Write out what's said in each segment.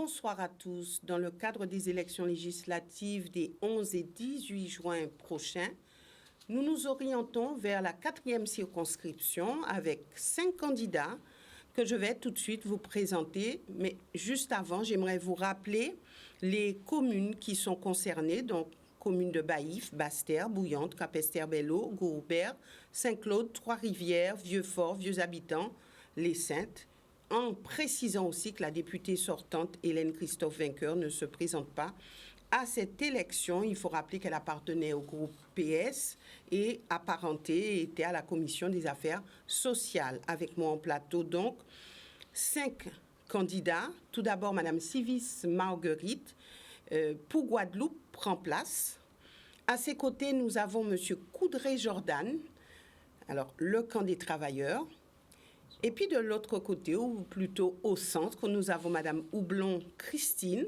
Bonsoir à tous. Dans le cadre des élections législatives des 11 et 18 juin prochains, nous nous orientons vers la 4e circonscription avec 5 candidats que je vais tout de suite vous présenter. Mais juste avant, j'aimerais vous rappeler les communes qui sont concernées, donc communes de Baïf, Basse-Terre, Bouillante, Capesterre-Belle-Eau, Gourbert, Saint-Claude, Trois-Rivières, Vieux-Fort, Vieux-Habitants, Les Saintes, en précisant aussi que la députée sortante Hélène Christophe Vainqueur ne se présente pas à cette élection. Il faut rappeler qu'elle appartenait au groupe PS et apparentée était à la commission des affaires sociales. Avec moi en plateau, donc, 5 candidats. Tout d'abord, Madame Civis Marguerite, pour Guadeloupe, prend place. À ses côtés, nous avons Monsieur Coudray Jordan, alors le camp des travailleurs. Et puis de l'autre côté, ou plutôt au centre, nous avons Madame Houblon Christine,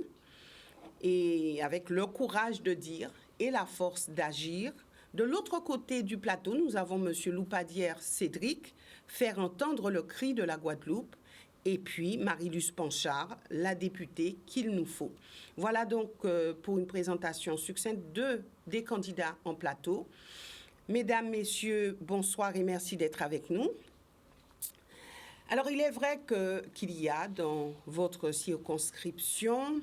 et avec le courage de dire et la force d'agir. De l'autre côté du plateau, nous avons Monsieur Loupadière Cédric, faire entendre le cri de la Guadeloupe, et puis Marie-Luce Panchard, la députée qu'il nous faut. Voilà donc pour une présentation succincte des candidats en plateau. Mesdames, Messieurs, bonsoir et merci d'être avec nous. Alors, il est vrai qu'il y a dans votre circonscription,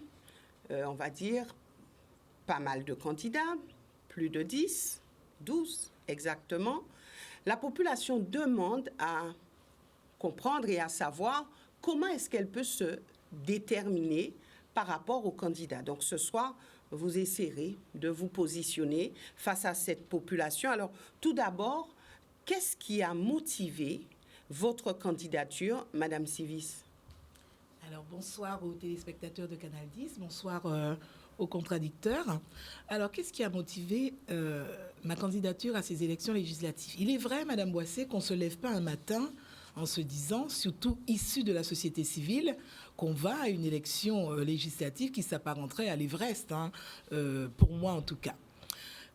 on va dire, pas mal de candidats, plus de 10, 12 exactement. La population demande à comprendre et à savoir comment est-ce qu'elle peut se déterminer par rapport aux candidats. Donc, ce soir, vous essaierez de vous positionner face à cette population. Alors, tout d'abord, qu'est-ce qui a motivé votre candidature, Madame Civis? Alors, bonsoir aux téléspectateurs de Canal 10, bonsoir aux contradicteurs. Alors, qu'est-ce qui a motivé ma candidature à ces élections législatives? Il est vrai, Madame Boissé, qu'on ne se lève pas un matin en se disant, surtout issu de la société civile, qu'on va à une élection législative qui s'apparenterait à l'Everest, pour moi en tout cas.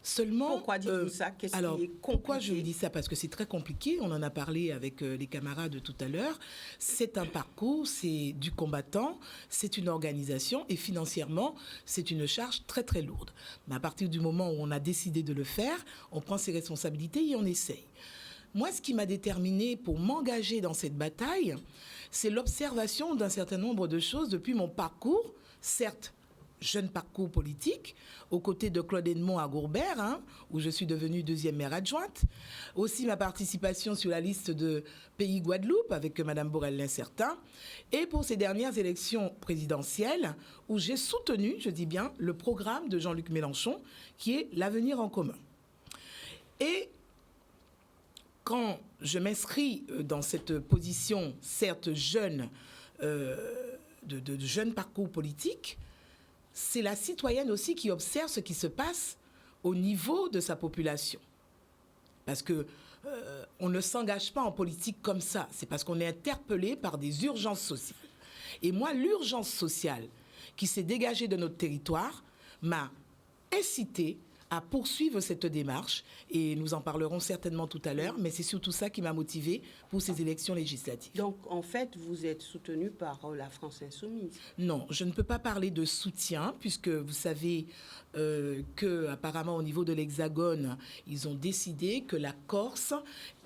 Seulement, pourquoi dites-vous ça? Qu'est-ce alors, qui est compliqué? Pourquoi je dis ça? Parce que c'est très compliqué. On en a parlé avec les camarades tout à l'heure. C'est un parcours, c'est du combattant, c'est une organisation et financièrement, c'est une charge très très lourde. Mais à partir du moment où on a décidé de le faire, on prend ses responsabilités et on essaye. Moi, ce qui m'a déterminée pour m'engager dans cette bataille, c'est l'observation d'un certain nombre de choses depuis mon parcours, certes, jeune parcours politique, aux côtés de Claude Edmond à Gourbert, où je suis devenue 2e maire adjointe. Aussi ma participation sur la liste de Pays Guadeloupe avec Mme Borel-Lincertin. Et pour ces dernières élections présidentielles, où j'ai soutenu, je dis bien, le programme de Jean-Luc Mélenchon, qui est l'avenir en commun. Et quand je m'inscris dans cette position, certes jeune, de jeune parcours politique, c'est la citoyenne aussi qui observe ce qui se passe au niveau de sa population. Parce que on ne s'engage pas en politique comme ça. C'est parce qu'on est interpellé par des urgences sociales. Et moi, l'urgence sociale qui s'est dégagée de notre territoire m'a incité à poursuivre cette démarche. Et nous en parlerons certainement tout à l'heure, mais c'est surtout ça qui m'a motivée pour ces élections législatives. Donc, en fait, vous êtes soutenu par la France Insoumise? Non, je ne peux pas parler de soutien, puisque vous savez qu'apparemment, au niveau de l'Hexagone, ils ont décidé que la Corse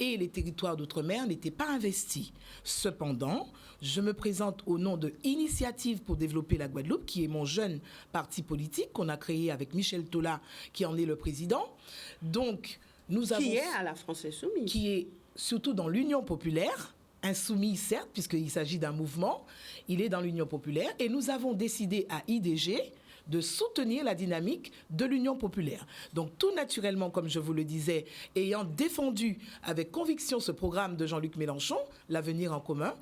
et les territoires d'outre-mer n'étaient pas investis. Cependant, je me présente au nom de Initiative pour développer la Guadeloupe, qui est mon jeune parti politique qu'on a créé avec Michel Tola, qui en est le président. Donc, nous avons... Qui est à la France Insoumise? Qui est surtout dans l'Union populaire, insoumis certes, puisqu'il s'agit d'un mouvement, il est dans l'Union populaire, et nous avons décidé à IDG de soutenir la dynamique de l'Union populaire. Donc tout naturellement, comme je vous le disais, ayant défendu avec conviction ce programme de Jean-Luc Mélenchon, l'avenir en commun,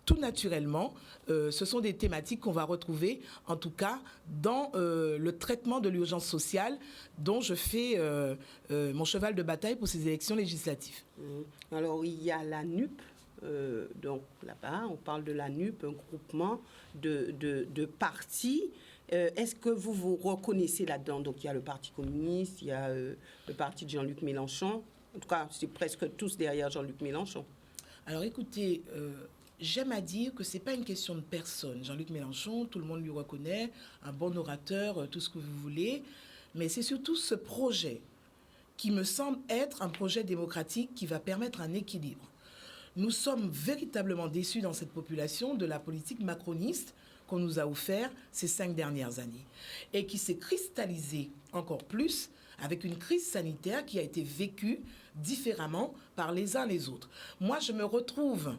tout naturellement, ce sont des thématiques qu'on va retrouver, en tout cas, dans le traitement de l'urgence sociale dont je fais mon cheval de bataille pour ces élections législatives. Alors, il y a la NUP. Donc là-bas, on parle de la NUP, un groupement de partis. Est-ce que vous vous reconnaissez là-dedans? Donc il y a le Parti communiste, il y a le parti de Jean-Luc Mélenchon. En tout cas, c'est presque tous derrière Jean-Luc Mélenchon. Alors écoutez, j'aime à dire que ce n'est pas une question de personne. Jean-Luc Mélenchon, tout le monde lui reconnaît, un bon orateur, tout ce que vous voulez, mais c'est surtout ce projet qui me semble être un projet démocratique qui va permettre un équilibre. Nous sommes véritablement déçus dans cette population de la politique macroniste qu'on nous a offert ces 5 dernières années et qui s'est cristallisée encore plus avec une crise sanitaire qui a été vécue différemment par les uns les autres. Moi, je me retrouve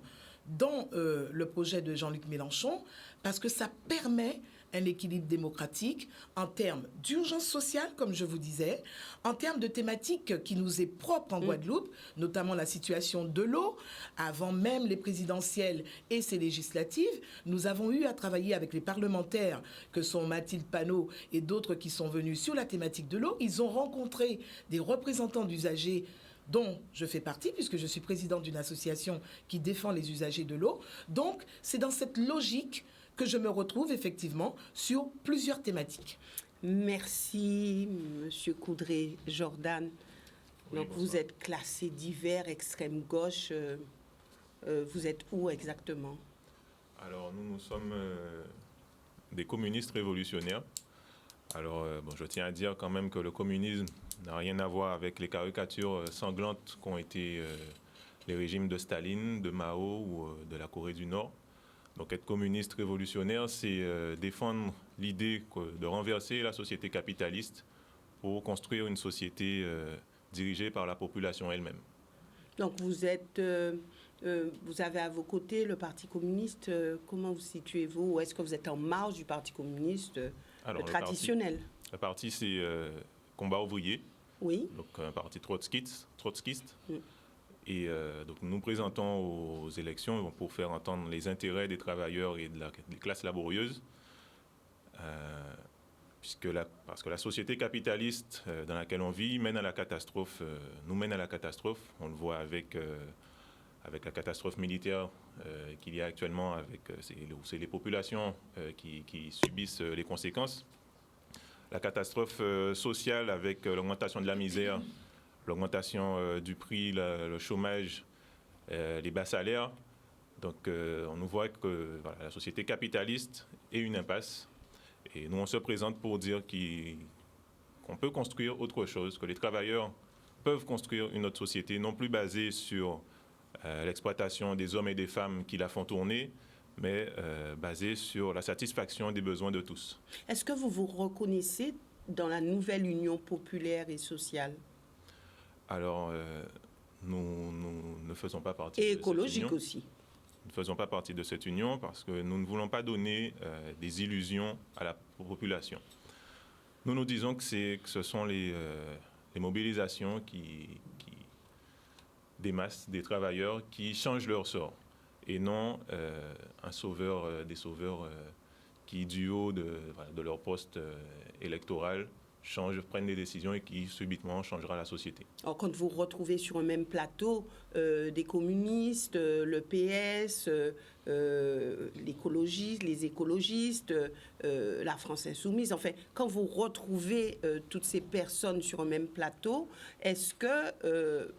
dans le projet de Jean-Luc Mélenchon parce que ça permet un équilibre démocratique en termes d'urgence sociale, comme je vous disais, en termes de thématiques qui nous est propre en Guadeloupe, notamment la situation de l'eau. Avant même les présidentielles et ces législatives, nous avons eu à travailler avec les parlementaires que sont Mathilde Panot et d'autres qui sont venus sur la thématique de l'eau. Ils ont rencontré des représentants d'usagers dont je fais partie, puisque je suis présidente d'une association qui défend les usagers de l'eau. Donc, c'est dans cette logique que je me retrouve effectivement sur plusieurs thématiques. Merci, Monsieur Coudray-Jordan. Oui, donc, vous êtes classé divers, extrême gauche. Vous êtes où exactement? Alors, nous sommes des communistes révolutionnaires. Alors, je tiens à dire quand même que le communisme n'a rien à voir avec les caricatures sanglantes qu'ont été les régimes de Staline, de Mao ou de la Corée du Nord. Donc être communiste révolutionnaire, c'est défendre l'idée de renverser la société capitaliste pour construire une société dirigée par la population elle-même. Donc vous avez à vos côtés le Parti communiste. Comment vous situez-vous? Ou est-ce que vous êtes en marge du Parti communiste traditionnel? Le parti, c'est Combat ouvrier. Oui. Donc un parti trotskiste. Et donc nous nous présentons aux élections pour faire entendre les intérêts des travailleurs et des classes laborieuses. Parce que la société capitaliste dans laquelle on vit mène à la catastrophe, nous mène à la catastrophe. On le voit avec la catastrophe militaire qu'il y a actuellement, c'est les populations qui subissent les conséquences. La catastrophe sociale avec l'augmentation de la misère, l'augmentation du prix, le chômage, les bas salaires. Donc on nous voit que la société capitaliste est une impasse. Et nous, on se présente pour dire qu'on peut construire autre chose, que les travailleurs peuvent construire une autre société, non plus basée sur l'exploitation des hommes et des femmes qui la font tourner, mais basée sur la satisfaction des besoins de tous. Est-ce que vous vous reconnaissez dans la nouvelle union populaire et sociale? Alors, nous ne faisons pas partie de cette union. Et écologique aussi. Nous ne faisons pas partie de cette union parce que nous ne voulons pas donner des illusions à la population. Nous disons que ce sont les mobilisations des masses, des travailleurs qui changent leur sort et non des sauveurs qui, du haut de leur poste électoral, prennent des décisions et qui subitement changera la société. Alors, quand vous retrouvez sur un même plateau des communistes, le PS, les écologistes, la France insoumise, enfin, quand vous retrouvez toutes ces personnes sur un même plateau, est-ce que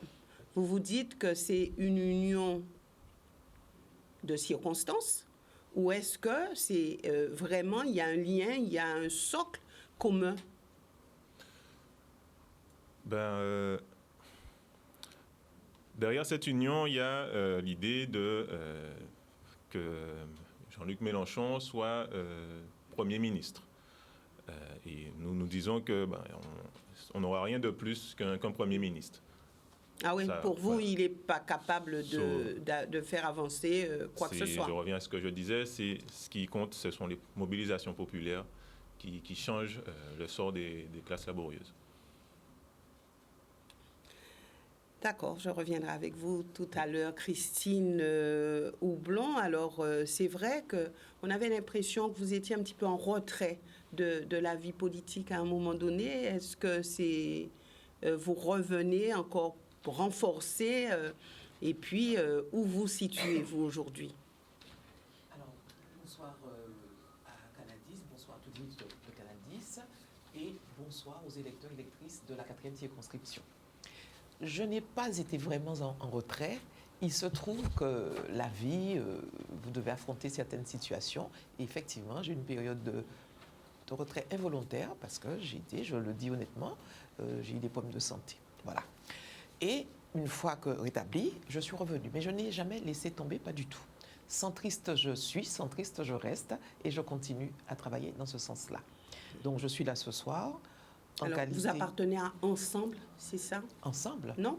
vous vous dites que c'est une union de circonstances ou est-ce que c'est vraiment, il y a un lien, il y a un socle commun? Derrière cette union, il y a l'idée que Jean-Luc Mélenchon soit Premier ministre. Et nous disons qu'on n'aura rien de plus qu'un Premier ministre. Ah oui, pour vous, il n'est pas capable de faire avancer quoi que ce soit. Je reviens à ce que je disais, ce qui compte, ce sont les mobilisations populaires qui changent le sort des classes laborieuses. D'accord, je reviendrai avec vous tout à l'heure. Christine Houblon, alors c'est vrai qu'on avait l'impression que vous étiez un petit peu en retrait de la vie politique à un moment donné. Est-ce que vous revenez encore pour renforcer et puis où vous situez-vous aujourd'hui? Alors, bonsoir à Canadis, bonsoir à tous les auditeurs de Canadis et bonsoir aux électeurs et électrices de la 4e circonscription. Je n'ai pas été vraiment en retrait Il se trouve que la vie, vous devez affronter certaines situations. Et effectivement, j'ai eu une période de retrait involontaire parce que je le dis honnêtement, j'ai eu des problèmes de santé. Voilà. Et une fois que rétabli, je suis revenue. Mais je n'ai jamais laissé tomber, pas du tout. Centriste je suis, centriste je reste et je continue à travailler dans ce sens-là. Donc je suis là ce soir. Alors, vous appartenez à Ensemble, c'est ça? Ensemble? Non?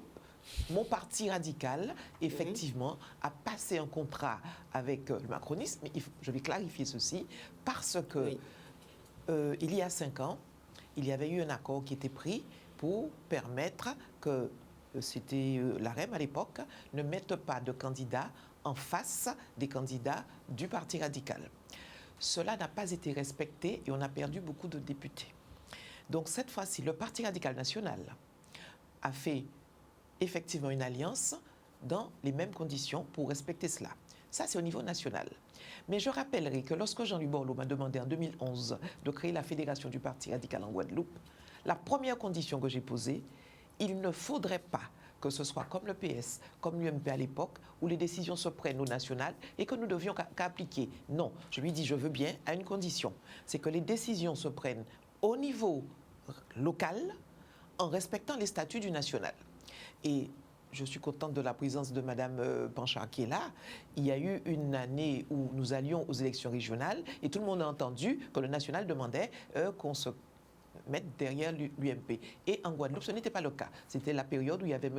Mon parti radical, effectivement, a passé un contrat avec le macronisme. Je vais clarifier ceci, parce que il y a 5 ans, il y avait eu un accord qui était pris pour permettre que, c'était l'AREM à l'époque, ne mette pas de candidats en face des candidats du parti radical. Cela n'a pas été respecté et on a perdu beaucoup de députés. Donc cette fois-ci, le Parti radical national a fait effectivement une alliance dans les mêmes conditions pour respecter cela. Ça, c'est au niveau national. Mais je rappellerai que lorsque Jean-Louis Borloo m'a demandé en 2011 de créer la Fédération du Parti radical en Guadeloupe, la première condition que j'ai posée, il ne faudrait pas que ce soit comme le PS, comme l'UMP à l'époque, où les décisions se prennent au national et que nous devions qu'appliquer. Non, je lui dis je veux bien à une condition, c'est que les décisions se prennent au niveau local en respectant les statuts du national. Et je suis contente de la présence de Mme Panchard qui est là. Il y a eu une année où nous allions aux élections régionales et tout le monde a entendu que le national demandait qu'on se mette derrière l'UMP. Et en Guadeloupe, ce n'était pas le cas. C'était la période où il y avait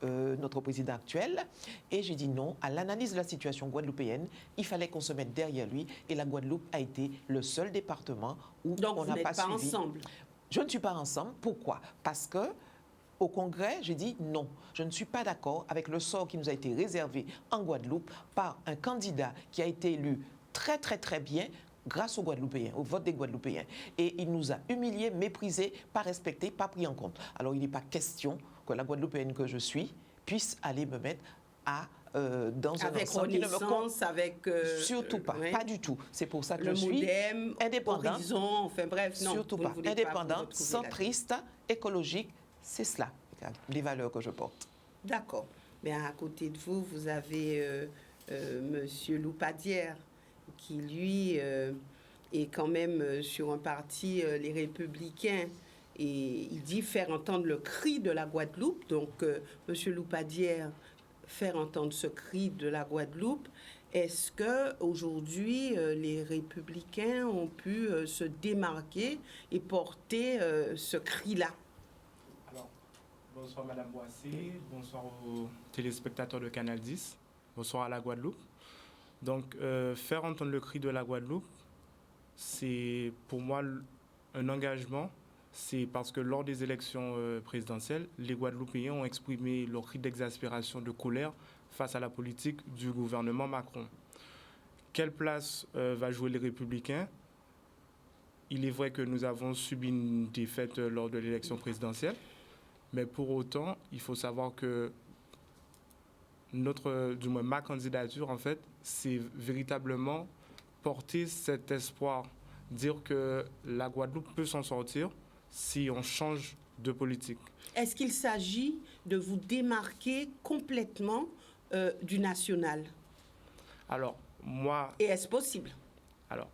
notre président actuel. Et j'ai dit non, à l'analyse de la situation guadeloupéenne, il fallait qu'on se mette derrière lui. Et la Guadeloupe a été le seul département où on n'a pas suivi. Donc vous n'êtes pas ensemble? Je ne suis pas ensemble. Pourquoi? Parce que au Congrès, j'ai dit non, je ne suis pas d'accord avec le sort qui nous a été réservé en Guadeloupe par un candidat qui a été élu très très très bien grâce aux Guadeloupéens, au vote des Guadeloupéens. Et il nous a humiliés, méprisés, pas respectés, pas pris en compte. Alors il n'est pas question que la Guadeloupéenne que je suis puisse aller me mettre dans un ensemble qui ne me compte. Avec surtout pas, pas du tout. C'est pour ça que je suis Modem, indépendante. Horizon, enfin bref, non. Surtout pas. Indépendante, centriste, écologique, c'est cela, les valeurs que je porte. D'accord. Mais à côté de vous, vous avez Monsieur Loupadière, qui lui est quand même sur un parti, les Républicains, et il dit faire entendre le cri de la Guadeloupe. Donc, Monsieur Loupadière, faire entendre ce cri de la Guadeloupe. Est-ce que aujourd'hui les Républicains ont pu se démarquer et porter ce cri-là? Alors, bonsoir Madame Boissé, bonsoir aux téléspectateurs de Canal 10, bonsoir à la Guadeloupe. Donc, faire entendre le cri de la Guadeloupe, c'est pour moi un engagement. C'est parce que lors des élections présidentielles, les Guadeloupéens ont exprimé leur cri d'exaspération, de colère face à la politique du gouvernement Macron. Quelle place va jouer les Républicains? Il est vrai que nous avons subi une défaite lors de l'élection présidentielle, mais pour autant, il faut savoir que ma candidature, en fait, c'est véritablement porter cet espoir, dire que la Guadeloupe peut s'en sortir si on change de politique. Est-ce qu'il s'agit de vous démarquer complètement du national? Alors, moi... Et est-ce possible? Alors,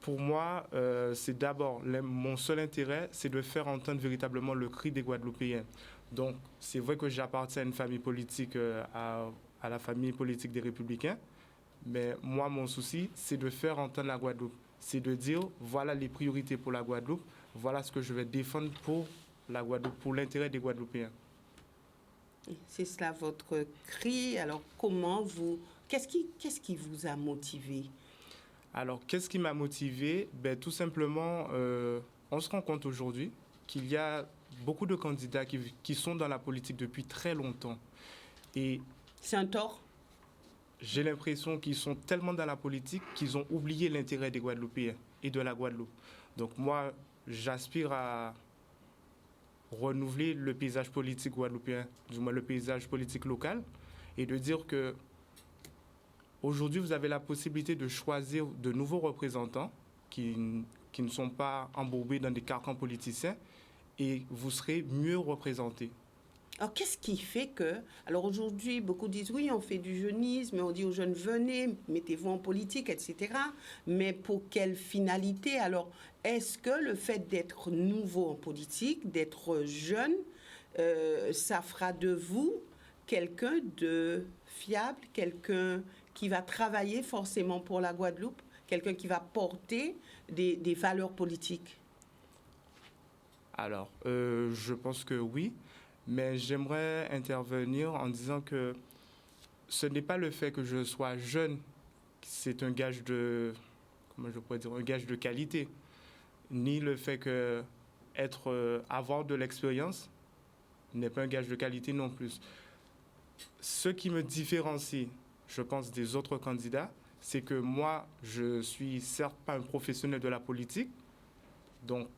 pour moi, c'est d'abord, mon seul intérêt, c'est de faire entendre véritablement le cri des Guadeloupéens. Donc, c'est vrai que j'appartiens à une famille politique, à la famille politique des Républicains, mais moi, mon souci, c'est de faire entendre la Guadeloupe. C'est de dire, voilà les priorités pour la Guadeloupe, voilà ce que je vais défendre pour la Guadeloupe, pour l'intérêt des Guadeloupéens. C'est cela votre cri. Alors, qu'est-ce qui vous a motivé? Alors, qu'est-ce qui m'a motivé? Tout simplement, on se rend compte aujourd'hui qu'il y a beaucoup de candidats qui sont dans la politique depuis très longtemps. Et c'est un tort? J'ai l'impression qu'ils sont tellement dans la politique qu'ils ont oublié l'intérêt des Guadeloupéens et de la Guadeloupe. Donc moi, j'aspire à renouveler le paysage politique guadeloupéen, du moins le paysage politique local, et de dire que aujourd'hui, vous avez la possibilité de choisir de nouveaux représentants qui ne sont pas embourbés dans des carcans politiciens, et vous serez mieux représentés. Alors, qu'est-ce qui fait que... Alors, aujourd'hui, beaucoup disent, oui, on fait du jeunisme, on dit aux jeunes, venez, mettez-vous en politique, etc. Mais pour quelle finalité? Alors, est-ce que le fait d'être nouveau en politique, d'être jeune, ça fera de vous quelqu'un de fiable, quelqu'un qui va travailler forcément pour la Guadeloupe, quelqu'un qui va porter des valeurs politiques? Alors, je pense que oui, mais j'aimerais intervenir en disant que ce n'est pas le fait que je sois jeune, c'est un gage de, comment je pourrais dire, un gage de qualité, ni le fait que avoir de l'expérience n'est pas un gage de qualité non plus. Ce qui me différencie, je pense, des autres candidats, c'est que moi, je suis certes pas un professionnel de la politique, donc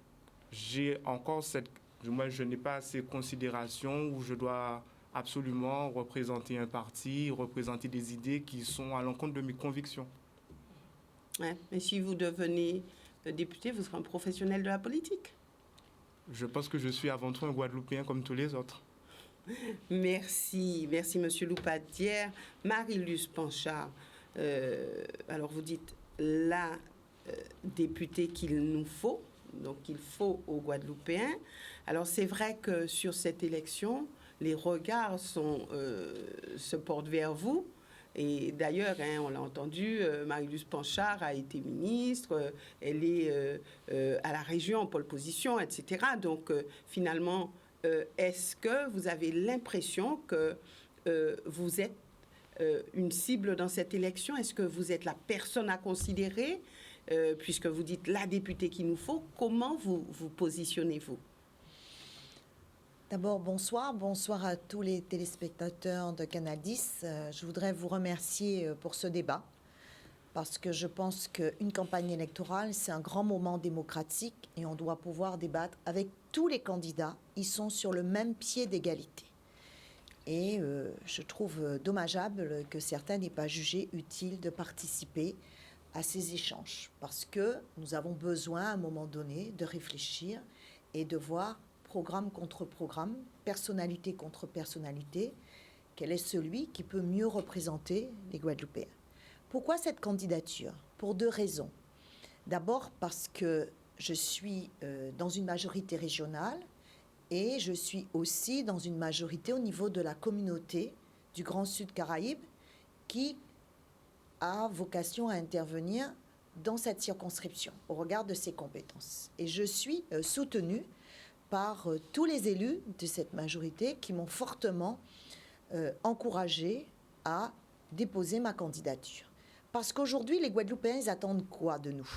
j'ai encore moi, je n'ai pas ces considérations où je dois absolument représenter un parti, représenter des idées qui sont à l'encontre de mes convictions. Ouais, mais si vous devenez député, vous serez un professionnel de la politique. Je pense que je suis avant tout un Guadeloupéen comme tous les autres. Merci, merci Monsieur Loupadière. Marie-Luce Panchard, alors vous dites la députée qu'il nous faut, donc il faut aux Guadeloupéens. Alors c'est vrai que sur cette élection, les regards se portent vers vous. Et d'ailleurs, on l'a entendu, Marie-Luce Panchard a été ministre, elle est à la région en pole position, etc. Donc finalement, est-ce que vous avez l'impression que vous êtes une cible dans cette élection? Est-ce que vous êtes la personne à considérer, puisque vous dites la députée qu'il nous faut? Comment vous positionnez-vous? D'abord, bonsoir à tous les téléspectateurs de Canal 10. Je voudrais vous remercier pour ce débat, parce que je pense qu'une campagne électorale, c'est un grand moment démocratique et on doit pouvoir débattre avec tous les candidats. Ils sont sur le même pied d'égalité. Et je trouve dommageable que certains n'aient pas jugé utile de participer à ces échanges, parce que nous avons besoin, à un moment donné, de réfléchir et de voir programme contre programme, personnalité contre personnalité, quel est celui qui peut mieux représenter les Guadeloupéens. Pourquoi cette candidature? Pour deux raisons. D'abord parce que je suis dans une majorité régionale et je suis aussi dans une majorité au niveau de la communauté du Grand Sud Caraïbes qui a vocation à intervenir dans cette circonscription au regard de ses compétences. Et je suis soutenue par tous les élus de cette majorité qui m'ont fortement encouragée à déposer ma candidature. Parce qu'aujourd'hui, les Guadeloupéens, ils attendent quoi de nous?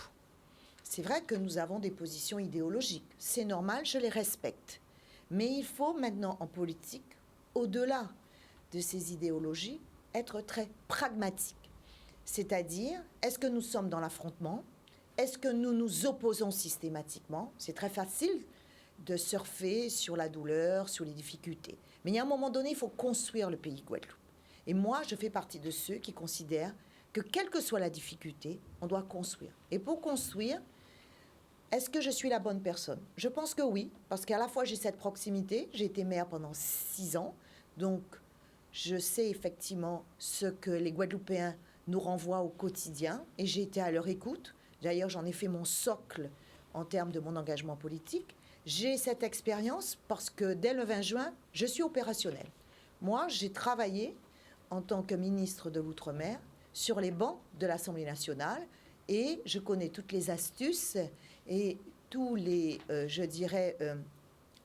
C'est vrai que nous avons des positions idéologiques. C'est normal, je les respecte. Mais il faut maintenant, en politique, au-delà de ces idéologies, être très pragmatique. C'est-à-dire, est-ce que nous sommes dans l'affrontement? Est-ce que nous nous opposons systématiquement? C'est très facile de surfer sur la douleur, sur les difficultés. Mais il y a un moment donné, il faut construire le pays Guadeloupe. Et moi, je fais partie de ceux qui considèrent que, quelle que soit la difficulté, on doit construire. Et pour construire, est-ce que je suis la bonne personne? Je pense que oui, parce qu'à la fois, j'ai cette proximité. J'ai été maire pendant 6 ans, donc je sais effectivement ce que les Guadeloupéens nous renvoient au quotidien, et j'ai été à leur écoute. D'ailleurs, j'en ai fait mon socle en termes de mon engagement politique. J'ai cette expérience parce que dès le 20 juin, je suis opérationnelle. Moi, j'ai travaillé en tant que ministre de l'Outre-mer sur les bancs de l'Assemblée nationale et je connais toutes les astuces et tous les,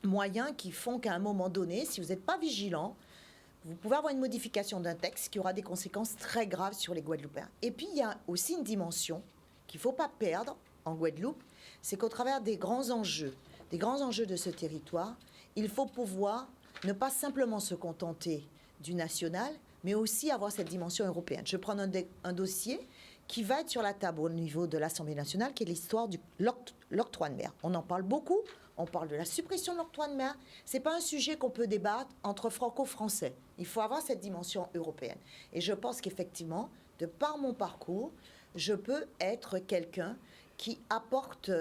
moyens qui font qu'à un moment donné, si vous n'êtes pas vigilant, vous pouvez avoir une modification d'un texte qui aura des conséquences très graves sur les Guadeloupéens. Et puis, il y a aussi une dimension qu'il ne faut pas perdre en Guadeloupe, c'est qu'au travers des grands enjeux de ce territoire, il faut pouvoir ne pas simplement se contenter du national, mais aussi avoir cette dimension européenne. Je prends un dossier qui va être sur la table au niveau de l'Assemblée nationale, qui est l'histoire de l'octroi de mer. On en parle beaucoup, on parle de la suppression de l'octroi de mer. Ce n'est pas un sujet qu'on peut débattre entre franco-français. Il faut avoir cette dimension européenne. Et je pense qu'effectivement, de par mon parcours, je peux être quelqu'un qui apporte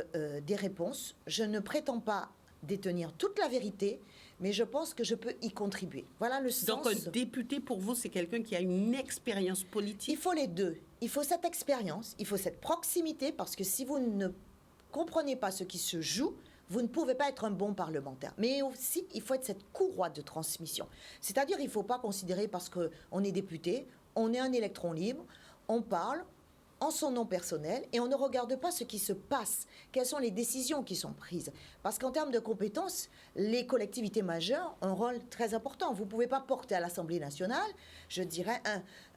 des réponses. Je ne prétends pas détenir toute la vérité, mais je pense que je peux y contribuer. Voilà le sens. Donc, un député, pour vous, c'est quelqu'un qui a une expérience politique? Il faut les deux. Il faut cette expérience, il faut cette proximité, parce que si vous ne comprenez pas ce qui se joue, vous ne pouvez pas être un bon parlementaire. Mais aussi, il faut être cette courroie de transmission. C'est-à-dire, il ne faut pas considérer, parce qu'on est député, on est un électron libre, on parle en son nom personnel et on ne regarde pas ce qui se passe, quelles sont les décisions qui sont prises. Parce qu'en termes de compétences, les collectivités majeures ont un rôle très important. Vous ne pouvez pas porter à l'Assemblée nationale, je dirais,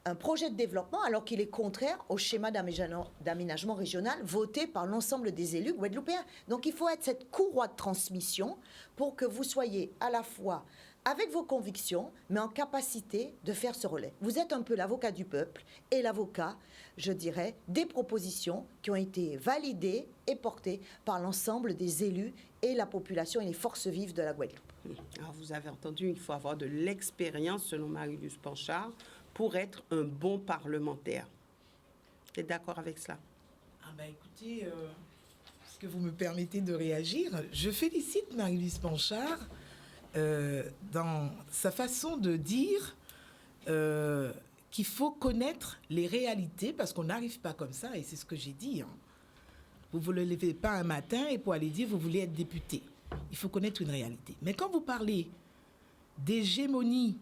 un projet de développement alors qu'il est contraire au schéma d'aménagement régional voté par l'ensemble des élus guadeloupéens. Donc il faut être cette courroie de transmission pour que vous soyez à la fois avec vos convictions, mais en capacité de faire ce relais. Vous êtes un peu l'avocat du peuple et l'avocat, je dirais, des propositions qui ont été validées et portées par l'ensemble des élus et la population et les forces vives de la Guadeloupe. Alors, vous avez entendu, il faut avoir de l'expérience, selon Marius Panchard, pour être un bon parlementaire. Vous êtes d'accord avec cela? Écoutez, est-ce que vous me permettez de réagir? Je félicite Marius Panchard dans sa façon de dire qu'il faut connaître les réalités, parce qu'on n'arrive pas comme ça, et c'est ce que j'ai dit. Vous ne vous levez pas un matin et pour aller dire vous voulez être député. Il faut connaître une réalité. Mais quand vous parlez d'hégémonie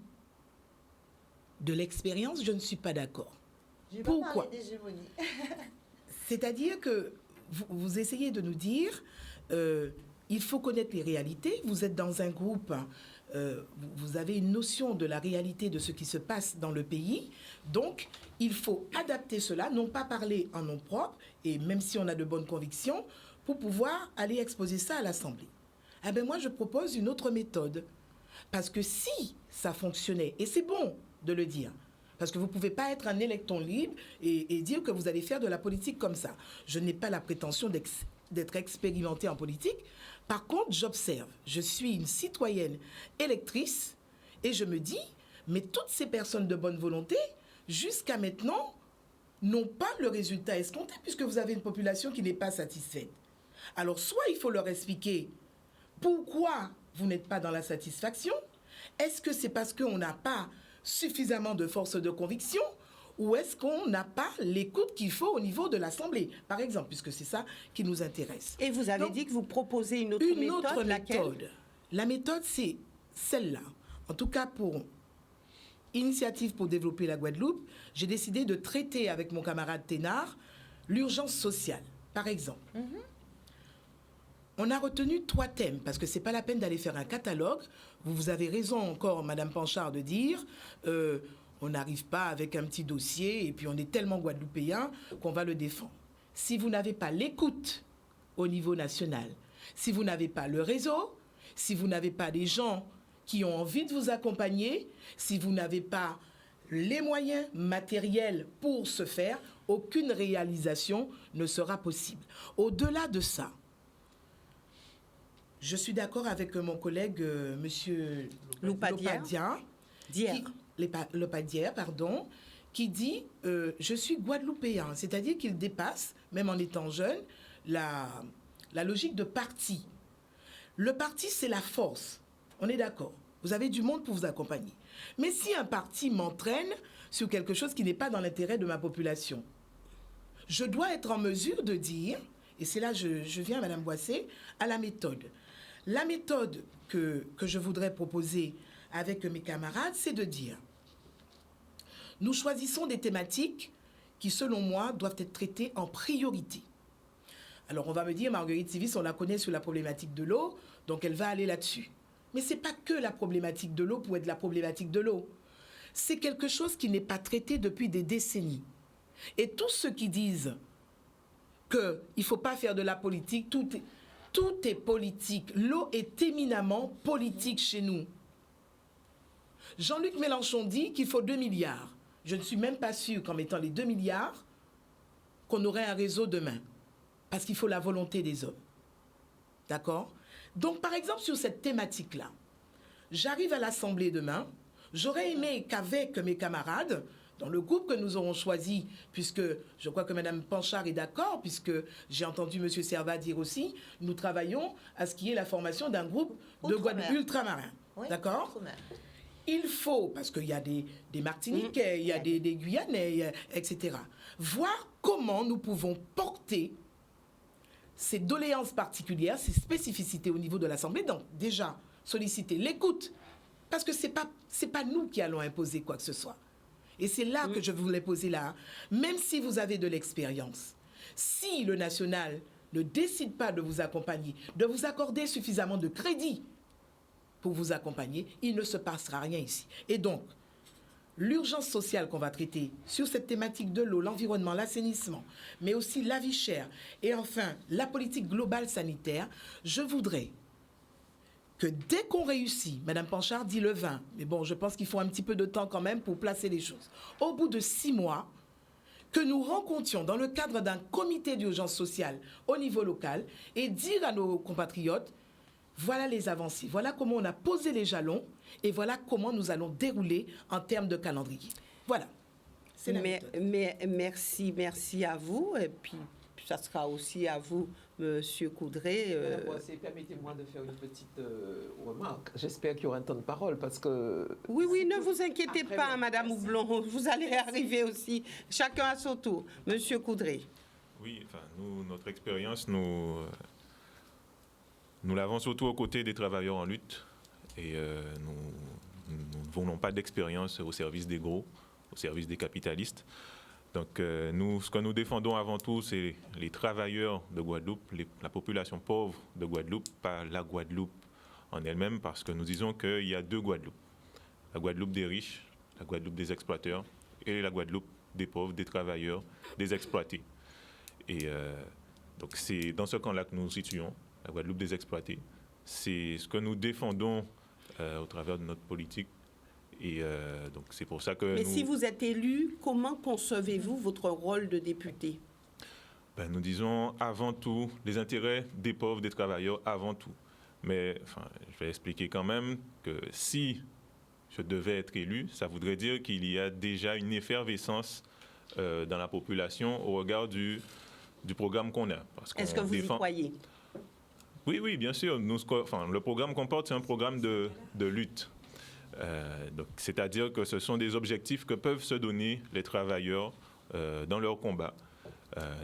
de l'expérience, je ne suis pas d'accord. Pourquoi? C'est-à-dire que vous essayez de nous dire il faut connaître les réalités. Vous êtes dans un groupe, vous avez une notion de la réalité de ce qui se passe dans le pays. Donc, il faut adapter cela, non pas parler en nom propre, et même si on a de bonnes convictions, pour pouvoir aller exposer ça à l'Assemblée. Moi, je propose une autre méthode. Parce que si ça fonctionnait, et c'est bon de le dire, parce que vous ne pouvez pas être un électron libre et dire que vous allez faire de la politique comme ça. Je n'ai pas la prétention d'être expérimentée en politique. Par contre, j'observe. Je suis une citoyenne électrice et je me dis, mais toutes ces personnes de bonne volonté, jusqu'à maintenant, n'ont pas le résultat escompté puisque vous avez une population qui n'est pas satisfaite. Alors, soit il faut leur expliquer pourquoi vous n'êtes pas dans la satisfaction. Est-ce que c'est parce qu'on n'a pas suffisamment de force de conviction ou est-ce qu'on n'a pas l'écoute qu'il faut au niveau de l'Assemblée, par exemple, puisque c'est ça qui nous intéresse. Et vous avez dit que vous proposez une autre méthode. Laquelle? La méthode, c'est celle-là. En tout cas, pour Initiative pour développer la Guadeloupe, j'ai décidé de traiter avec mon camarade Thénard l'urgence sociale, par exemple. On a retenu 3 thèmes, parce que ce n'est pas la peine d'aller faire un catalogue. Vous avez raison encore, Madame Panchard, de dire on n'arrive pas avec un petit dossier et puis on est tellement guadeloupéen qu'on va le défendre. Si vous n'avez pas l'écoute au niveau national, si vous n'avez pas le réseau, si vous n'avez pas des gens qui ont envie de vous accompagner, si vous n'avez pas les moyens matériels pour ce faire, aucune réalisation ne sera possible. Au-delà de ça, je suis d'accord avec mon collègue, monsieur Lopadière, qui dit je suis guadeloupéen, c'est-à-dire qu'il dépasse, même en étant jeune, la logique de parti. Le parti, c'est la force. On est d'accord. Vous avez du monde pour vous accompagner. Mais si un parti m'entraîne sur quelque chose qui n'est pas dans l'intérêt de ma population, je dois être en mesure de dire, et c'est là je viens, Madame Boissé, à la méthode. La méthode que je voudrais proposer avec mes camarades, c'est de dire, nous choisissons des thématiques qui, selon moi, doivent être traitées en priorité. Alors, on va me dire, Marguerite Sivis, on la connaît sur la problématique de l'eau, donc elle va aller là-dessus. Mais ce n'est pas que la problématique de l'eau pour être la problématique de l'eau. C'est quelque chose qui n'est pas traité depuis des décennies. Et tous ceux qui disent qu'il ne faut pas faire de la politique, tout est politique. L'eau est éminemment politique chez nous. Jean-Luc Mélenchon dit qu'il faut 2 milliards. Je ne suis même pas sûre qu'en mettant les 2 milliards, qu'on aurait un réseau demain. Parce qu'il faut la volonté des hommes. D'accord ? Donc, par exemple, sur cette thématique-là, j'arrive à l'Assemblée demain, j'aurais aimé qu'avec mes camarades, dans le groupe que nous aurons choisi, puisque je crois que Mme Panchard est d'accord, puisque j'ai entendu M. Servat dire aussi, nous travaillons à ce qu'il y ait la formation d'un groupe de ultramarins. Oui, d'accord ? outre-mer. Il faut, parce qu'il y a des Martiniquais, il y a des Guyanais, etc., voir comment nous pouvons porter ces doléances particulières, ces spécificités au niveau de l'Assemblée. Donc, déjà, solliciter l'écoute, parce que ce n'est pas nous qui allons imposer quoi que ce soit. Et c'est là que je voulais poser là. Même si vous avez de l'expérience, si le national ne décide pas de vous accompagner, de vous accorder suffisamment de crédit pour vous accompagner, il ne se passera rien ici. Et donc, l'urgence sociale qu'on va traiter sur cette thématique de l'eau, l'environnement, l'assainissement, mais aussi la vie chère, et enfin, la politique globale sanitaire, je voudrais que dès qu'on réussit, Mme Panchard dit le 20, mais bon, je pense qu'il faut un petit peu de temps quand même pour placer les choses. Au bout de 6 mois, que nous rencontrions dans le cadre d'un comité d'urgence sociale au niveau local et dire à nos compatriotes, voilà les avancées, voilà comment on a posé les jalons et voilà comment nous allons dérouler en termes de calendrier. Voilà. C'est la méthode. Merci à vous. Et puis, ça sera aussi à vous, Monsieur Coudray. Madame Boissé, permettez-moi de faire une petite remarque. J'espère qu'il y aura un temps de parole parce que... Oui, ne vous inquiétez pas, Madame Houblon. Vous allez arriver aussi. Chacun à son tour. Monsieur Coudray. Oui, enfin, notre expérience, nous l'avons surtout aux côtés des travailleurs en lutte. Et nous ne voulons pas d'expérience au service des gros, au service des capitalistes. Donc, ce que nous défendons avant tout, c'est les travailleurs de Guadeloupe, la population pauvre de Guadeloupe, pas la Guadeloupe en elle-même, parce que nous disons qu'il y a 2 Guadeloupes. La Guadeloupe des riches, la Guadeloupe des exploiteurs, et la Guadeloupe des pauvres, des travailleurs, des exploités. Et donc, c'est dans ce camp-là que nous nous situons, la Guadeloupe des exploités. C'est ce que nous défendons au travers de notre politique. Et donc c'est pour ça que si vous êtes élu, comment concevez-vous votre rôle de député? Nous disons avant tout les intérêts des pauvres, des travailleurs avant tout. Mais je vais expliquer quand même que si je devais être élu, ça voudrait dire qu'il y a déjà une effervescence dans la population au regard du programme qu'on a. Est-ce que vous y croyez? Oui, bien sûr. Le programme qu'on porte, c'est un programme de lutte. Donc, c'est-à-dire que ce sont des objectifs que peuvent se donner les travailleurs dans leur combat.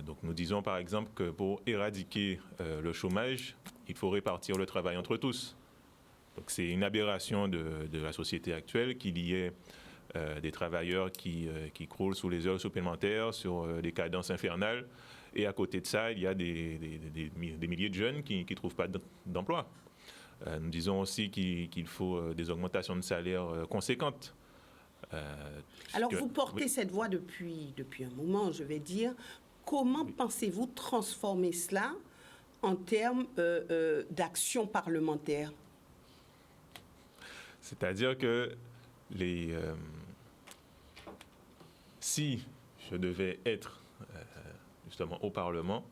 Donc, nous disons par exemple que pour éradiquer le chômage, il faut répartir le travail entre tous. Donc, c'est une aberration de la société actuelle qu'il y ait des travailleurs qui croulent sous les heures supplémentaires, sur des cadences infernales. Et à côté de ça, il y a des milliers de jeunes qui ne trouvent pas d'emploi. Nous disons aussi qu'il faut des augmentations de salaire conséquentes. Alors, vous portez cette voix depuis un moment, je vais dire. Comment pensez-vous transformer cela en termes d'action parlementaire? C'est-à-dire que si je devais être justement au Parlement,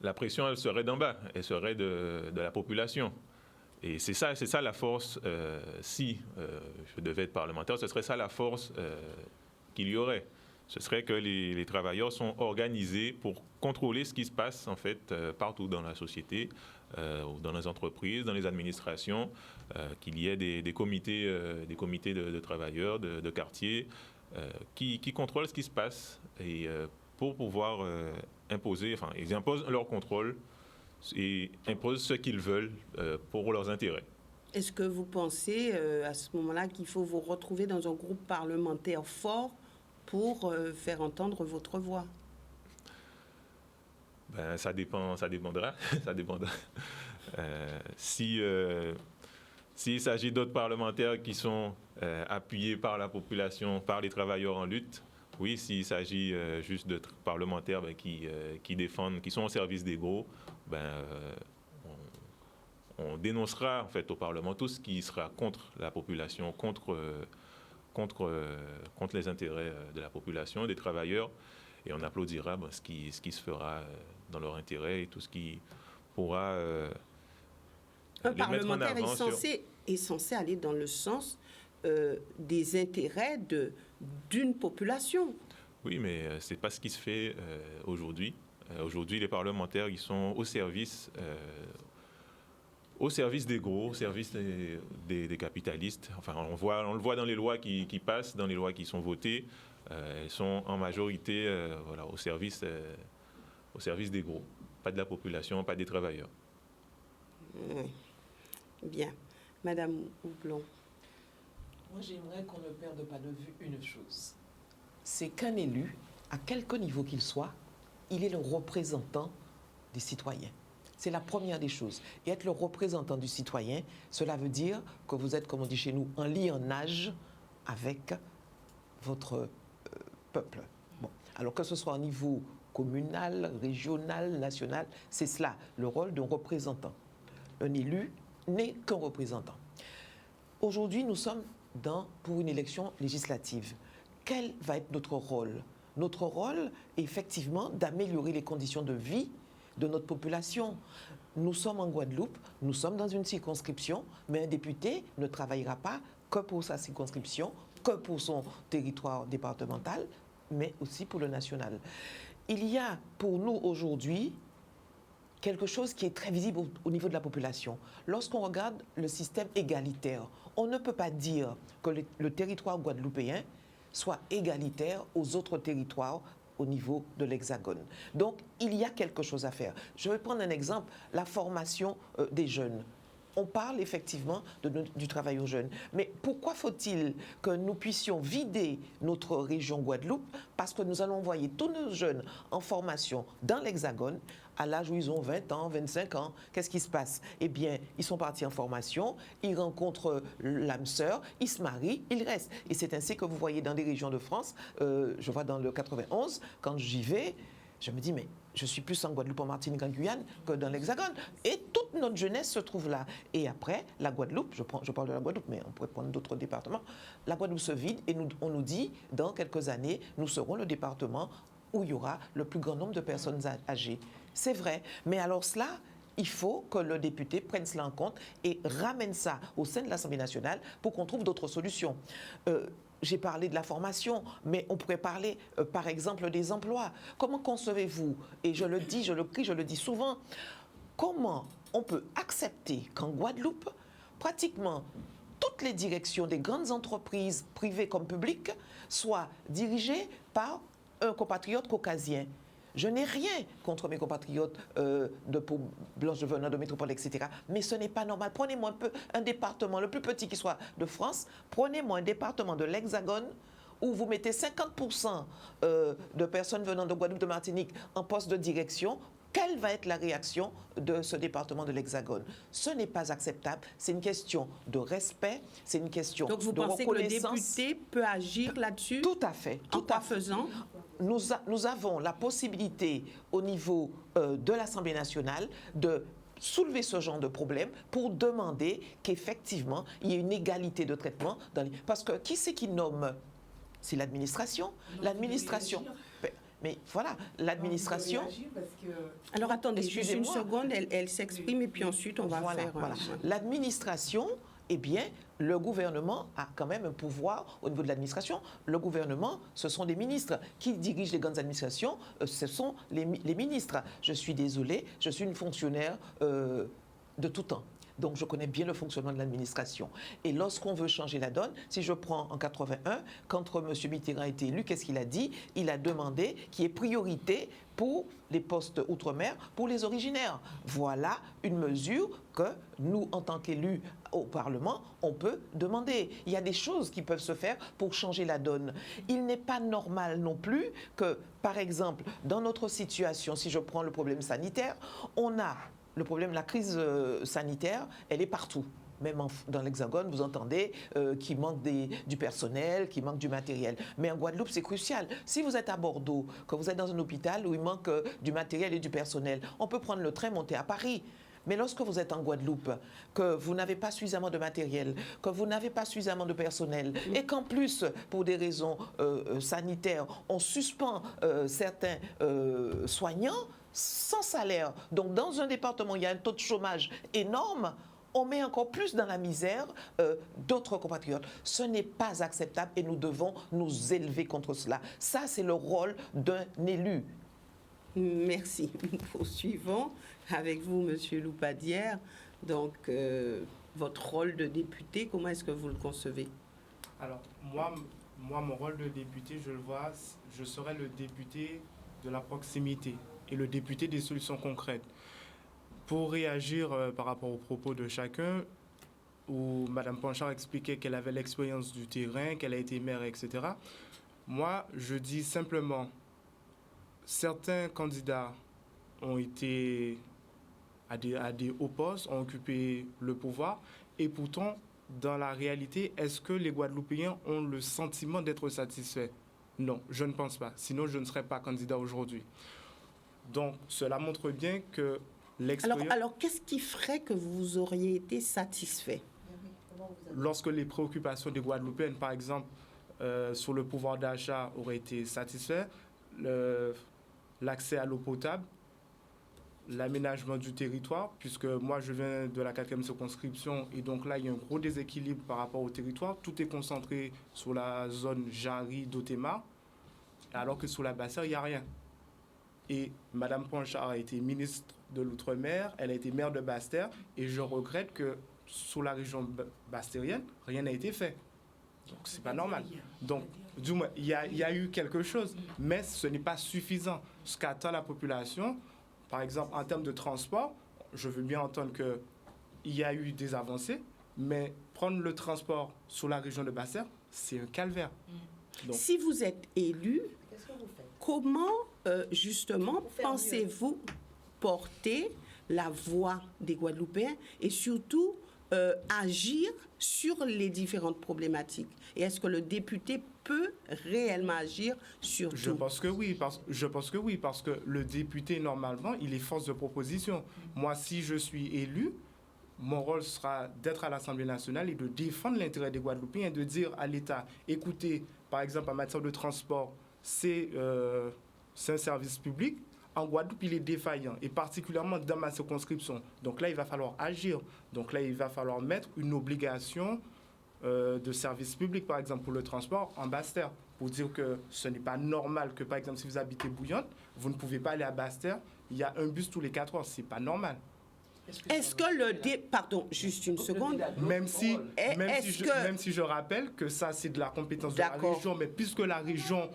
la pression, elle serait d'en bas, elle serait de la population. Et c'est ça la force, si je devais être parlementaire, ce serait ça la force qu'il y aurait. Ce serait que les travailleurs sont organisés pour contrôler ce qui se passe en fait partout dans la société, dans les entreprises, dans les administrations, qu'il y ait des comités de travailleurs, de quartier, qui contrôlent ce qui se passe et pour pouvoir imposer, ils imposent leur contrôle et imposent ce qu'ils veulent pour leurs intérêts. Est-ce que vous pensez à ce moment-là qu'il faut vous retrouver dans un groupe parlementaire fort pour faire entendre votre voix? Ça dépendra. Ça dépendra. S'il s'agit d'autres parlementaires qui sont appuyés par la population, par les travailleurs en lutte, oui, s'il s'agit juste de parlementaires qui défendent, qui sont au service des gros, on dénoncera en fait au Parlement tout ce qui sera contre la population, contre les intérêts de la population, des travailleurs, et on applaudira ce qui se fera dans leur intérêt et tout ce qui pourra un parlementaire est censé aller dans le sens des intérêts d'une population. Oui, mais ce n'est pas ce qui se fait aujourd'hui. Aujourd'hui, les parlementaires, ils sont au service des gros, au service des capitalistes. Enfin, on le voit dans les lois qui passent, dans les lois qui sont votées. Elles sont en majorité voilà, au service des gros, pas de la population, pas des travailleurs. Oui. Bien. Madame Houblon. Moi, j'aimerais qu'on ne perde pas de vue une chose. C'est qu'un élu, à quelque niveau qu'il soit, il est le représentant des citoyens. C'est la première des choses. Et être le représentant du citoyen, cela veut dire que vous êtes, comme on dit chez nous, en lionnage avec votre peuple. Bon. Alors que ce soit au niveau communal, régional, national, c'est cela, le rôle d'un représentant. Un élu n'est qu'un représentant. Aujourd'hui, nous sommes pour une élection législative. Quel va être notre rôle? Notre rôle est effectivement d'améliorer les conditions de vie de notre population. Nous sommes en Guadeloupe, nous sommes dans une circonscription, mais un député ne travaillera pas que pour sa circonscription, que pour son territoire départemental, mais aussi pour le national. Il y a pour nous aujourd'hui quelque chose qui est très visible au niveau de la population. Lorsqu'on regarde le système égalitaire, on ne peut pas dire que le territoire guadeloupéen soit égalitaire aux autres territoires au niveau de l'Hexagone. Donc, il y a quelque chose à faire. Je vais prendre un exemple, la formation des jeunes. On parle effectivement du travail aux jeunes. Mais pourquoi faut-il que nous puissions vider notre région Guadeloupe? Parce que nous allons envoyer tous nos jeunes en formation dans l'Hexagone à l'âge où ils ont 20 ans, 25 ans. Qu'est-ce qui se passe? Eh bien, ils sont partis en formation, ils rencontrent l'âme sœur, ils se marient, ils restent. Et c'est ainsi que vous voyez dans des régions de France, je vois dans le 91, quand j'y vais, je me dis, mais je suis plus en Guadeloupe, en Martinique, en Guyane que dans l'Hexagone. Et toute notre jeunesse se trouve là. Et après, la Guadeloupe, je parle de la Guadeloupe, mais on pourrait prendre d'autres départements, la Guadeloupe se vide et on nous dit, dans quelques années, nous serons le département où il y aura le plus grand nombre de personnes âgées. C'est vrai. Mais alors cela, il faut que le député prenne cela en compte et ramène ça au sein de l'Assemblée nationale pour qu'on trouve d'autres solutions. J'ai parlé de la formation, mais on pourrait parler, par exemple, des emplois. Comment concevez-vous, et je le dis, je le crie, je le dis souvent, comment on peut accepter qu'en Guadeloupe, pratiquement toutes les directions des grandes entreprises, privées comme publiques, soient dirigées par un compatriote caucasien? Je n'ai rien contre mes compatriotes de peau blanche venant de métropole, etc. Mais ce n'est pas normal. Prenez-moi un peu un département, le plus petit qui soit de France, prenez-moi un département de l'Hexagone où vous mettez 50% de personnes venant de Guadeloupe, de Martinique en poste de direction. Quelle va être la réaction de ce département de l'Hexagone? Ce n'est pas acceptable. C'est une question de respect, c'est une question de reconnaissance. Donc vous pensez que le député peut agir là-dessus? Tout à fait. En quoi faisant? Nous avons la possibilité au niveau de l'Assemblée nationale de soulever ce genre de problème pour demander qu'effectivement il y ait une égalité de traitement. Parce que qui c'est qui nomme? C'est l'administration. L'administration. Mais voilà, l'administration... Alors attendez, juste une seconde, elle s'exprime et puis ensuite on va faire... Voilà. L'administration, eh bien, le gouvernement a quand même un pouvoir au niveau de l'administration. Le gouvernement, ce sont des ministres. Qui dirigent les grandes administrations? Ce sont les ministres. Je suis désolée, je suis une fonctionnaire de tout temps. Donc, je connais bien le fonctionnement de l'administration. Et lorsqu'on veut changer la donne, si je prends en 81, quand M. Mitterrand a été élu, qu'est-ce qu'il a dit? Il a demandé qu'il y ait priorité pour les postes outre-mer, pour les originaires. Voilà une mesure que nous, en tant qu'élus au Parlement, on peut demander. Il y a des choses qui peuvent se faire pour changer la donne. Il n'est pas normal non plus que, par exemple, dans notre situation, si je prends le problème sanitaire, on a le problème, la crise sanitaire, elle est partout. Même dans l'Hexagone, vous entendez qu'il manque du personnel, qu'il manque du matériel. Mais en Guadeloupe, c'est crucial. Si vous êtes à Bordeaux, que vous êtes dans un hôpital où il manque du matériel et du personnel, on peut prendre le train, monter à Paris. Mais lorsque vous êtes en Guadeloupe, que vous n'avez pas suffisamment de matériel, que vous n'avez pas suffisamment de personnel, et qu'en plus, pour des raisons sanitaires, on suspend certains soignants sans salaire. Donc, dans un département, il y a un taux de chômage énorme. on met encore plus dans la misère d'autres compatriotes. Ce n'est pas acceptable et nous devons nous élever contre cela. Ça, c'est le rôle d'un élu. Merci. Nous poursuivons avec vous, Monsieur Loupadière. Donc, votre rôle de député, comment est-ce que vous le concevez? Alors, moi, mon rôle de député, je le vois, je serai le député de la proximité et le député des solutions concrètes. Pour réagir par rapport aux propos de chacun, où Mme Ponchard expliquait qu'elle avait l'expérience du terrain, qu'elle a été maire, etc. Moi, je dis simplement, certains candidats ont été à des hauts postes, ont occupé le pouvoir, et pourtant, dans la réalité, est-ce que les Guadeloupéens ont le sentiment d'être satisfaits? Non, je ne pense pas. Sinon, je ne serais pas candidat aujourd'hui. Donc, cela montre bien que l'expérience... Alors, qu'est-ce qui ferait que vous auriez été satisfait? Lorsque les préoccupations des Guadeloupéennes, par exemple, sur le pouvoir d'achat auraient été satisfaites, l'accès à l'eau potable, l'aménagement du territoire, puisque moi je viens de la 4e circonscription et donc là il y a un gros déséquilibre par rapport au territoire. Tout est concentré sur la zone Jarry, Dotéma, alors que sur la Basse-Terre il n'y a rien. Et Mme Ponchard a été ministre de l'Outre-mer, elle a été maire de Basse-Terre et je regrette que sur la région basse-terrienne, rien n'a été fait. Donc c'est pas normal. Donc du moins il y a eu quelque chose, mais ce n'est pas suffisant. Ce qu'attend la population, par exemple, en termes de transport, je veux bien entendre qu'il y a eu des avancées, mais prendre le transport sur la région de Basse-Terre, c'est un calvaire. Donc, si vous êtes élu, comment, justement, pensez-vous porter la voix des Guadeloupéens et surtout agir sur les différentes problématiques? Et est-ce que le député peut réellement agir sur tout? Je pense que oui, parce que le député, normalement, il est force de proposition. Moi, si je suis élu, mon rôle sera d'être à l'Assemblée nationale et de défendre l'intérêt des Guadeloupéens et de dire à l'État, écoutez, par exemple, en matière de transport, c'est un service public. En Guadeloupe, il est défaillant, et particulièrement dans ma circonscription. Donc là, il va falloir agir. Donc là, il va falloir mettre une obligation de service public, par exemple, pour le transport en Basse-Terre, pour dire que ce n'est pas normal que, par exemple, si vous habitez Bouillante, vous ne pouvez pas aller à Basse-Terre, il y a un bus tous les 4 heures. Ce n'est pas normal. Est-ce que le... Pardon, juste une seconde. Même si je rappelle que ça, c'est de la compétence de la région, mais puisque la région...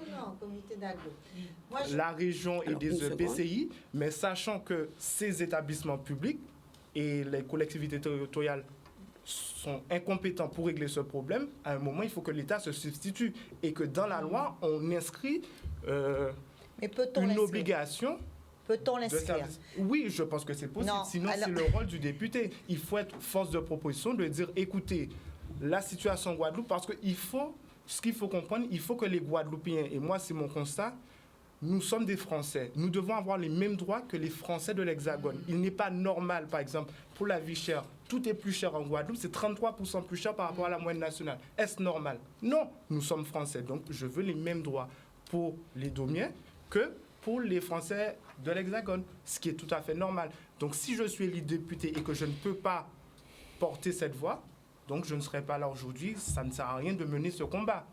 La région est des EPCI, mais sachant que ces établissements publics et les collectivités territoriales sont incompétents pour régler ce problème, à un moment, il faut que l'État se substitue et que dans la loi, on inscrit une obligation. Peut-on l'inscrire? Oui, je pense que c'est possible. Non, sinon, c'est le rôle du député. Il faut être force de proposition, de dire, écoutez, la situation en Guadeloupe, parce que ce qu'il faut comprendre, il faut que les Guadeloupéens, et moi, c'est mon constat, nous sommes des Français. Nous devons avoir les mêmes droits que les Français de l'Hexagone. Il n'est pas normal, par exemple, pour la vie chère, tout est plus cher en Guadeloupe, c'est 33% plus cher par rapport à la moyenne nationale. Est-ce normal? Non, nous sommes Français, donc je veux les mêmes droits pour les Domiens que pour les Français de l'Hexagone, ce qui est tout à fait normal. Donc si je suis élu député et que je ne peux pas porter cette voix, donc je ne serai pas là aujourd'hui, ça ne sert à rien de mener ce combat.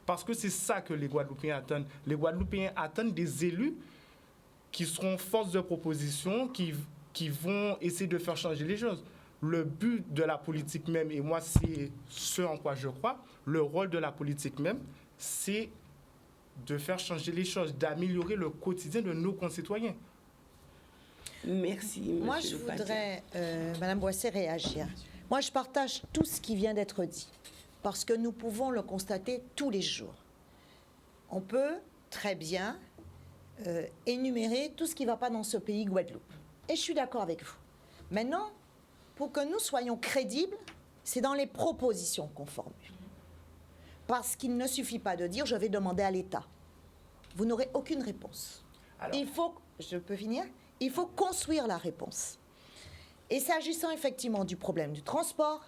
Parce que c'est ça que les Guadeloupéens attendent. Les Guadeloupéens attendent des élus qui seront force de proposition, qui vont essayer de faire changer les choses. Le but de la politique même, et moi c'est ce en quoi je crois, le rôle de la politique même, c'est de faire changer les choses, d'améliorer le quotidien de nos concitoyens. Merci. Moi, je voudrais, Madame Boissé, réagir. Moi, je partage tout ce qui vient d'être dit, parce que nous pouvons le constater tous les jours. On peut très bien énumérer tout ce qui ne va pas dans ce pays Guadeloupe. Et je suis d'accord avec vous. Maintenant, pour que nous soyons crédibles, c'est dans les propositions qu'on formule. Parce qu'il ne suffit pas de dire « je vais demander à l'État ». Vous n'aurez aucune réponse. Alors, je peux finir? Il faut construire la réponse. Et s'agissant effectivement du problème du transport,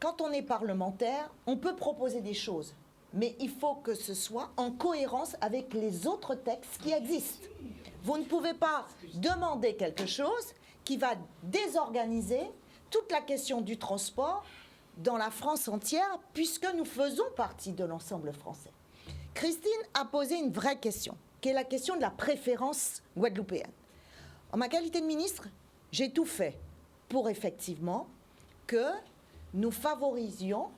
quand on est parlementaire, on peut proposer des choses, mais il faut que ce soit en cohérence avec les autres textes qui existent. Vous ne pouvez pas demander quelque chose qui va désorganiser toute la question du transport dans la France entière, puisque nous faisons partie de l'ensemble français. Christine a posé une vraie question, qui est la question de la préférence guadeloupéenne. En ma qualité de ministre, j'ai tout fait pour effectivement que nous favorisions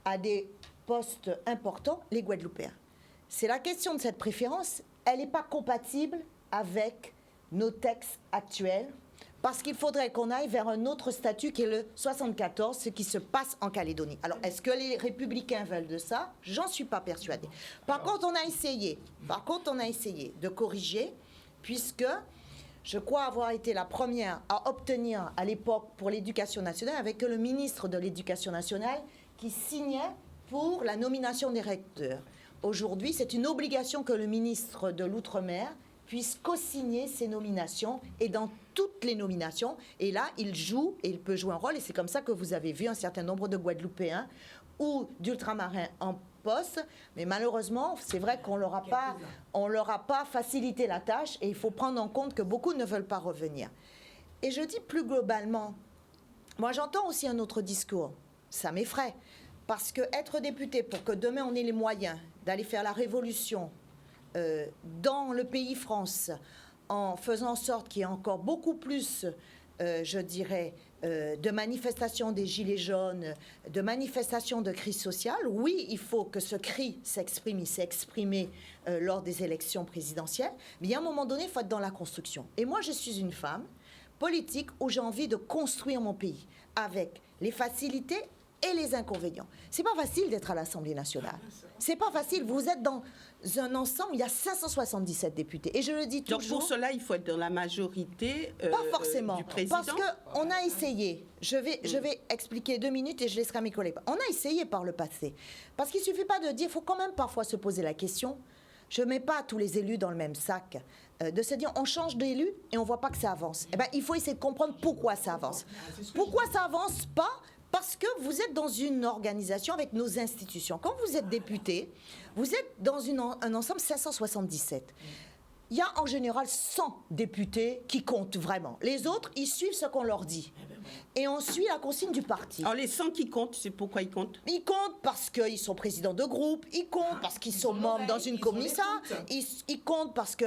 à des postes importants les Guadeloupéens. C'est la question de cette préférence, elle n'est pas compatible avec nos textes actuels, parce qu'il faudrait qu'on aille vers un autre statut qui est le 74, ce qui se passe en Calédonie. Alors, est-ce que les Républicains veulent de ça? J'en suis pas persuadée. Par contre, on a essayé de corriger, puisque je crois avoir été la première à obtenir à l'époque pour l'éducation nationale, avec le ministre de l'Éducation nationale qui signait pour la nomination des recteurs. Aujourd'hui, c'est une obligation que le ministre de l'Outre-mer puisse co-signer ces nominations, et dans toutes les nominations. Et là, il joue, et il peut jouer un rôle, et c'est comme ça que vous avez vu un certain nombre de Guadeloupéens ou d'Ultramarins en poste, mais malheureusement, c'est vrai qu'on leur a pas facilité la tâche, et il faut prendre en compte que beaucoup ne veulent pas revenir. Et je dis plus globalement, moi j'entends aussi un autre discours, ça m'effraie, parce que être député pour que demain on ait les moyens d'aller faire la révolution dans le pays France, en faisant en sorte qu'il y ait encore beaucoup plus, je dirais, de manifestations des Gilets jaunes, de manifestations de crise sociale. Oui, il faut que ce cri s'exprime, il s'est exprimé lors des élections présidentielles, mais il y a un moment donné, il faut être dans la construction. Et moi, je suis une femme politique où j'ai envie de construire mon pays, avec les facilités et les inconvénients. C'est pas facile d'être à l'Assemblée nationale. C'est pas facile. Vous êtes dans un ensemble, il y a 577 députés. Et je le dis toujours... Donc pour cela, il faut être dans la majorité pas forcément, du président. parce qu'on a essayé. Je vais expliquer 2 minutes et je laisserai mes collègues. On a essayé par le passé. Parce qu'il ne suffit pas de dire, il faut quand même parfois se poser la question. Je ne mets pas tous les élus dans le même sac. De se dire, on change d'élus et on ne voit pas que ça avance. Eh bien, il faut essayer de comprendre pourquoi ça avance. Pourquoi ça n'avance pas ? Parce que vous êtes dans une organisation avec nos institutions. Quand vous êtes député, vous êtes dans un ensemble 577. Il y a en général 100 députés qui comptent vraiment. Les autres, ils suivent ce qu'on leur dit. Et on suit la consigne du parti. Alors les 100 qui comptent, c'est pourquoi ils comptent? Ils comptent parce qu'ils sont présidents de groupe, ils comptent parce qu'ils sont membres dans une commission, ils comptent parce que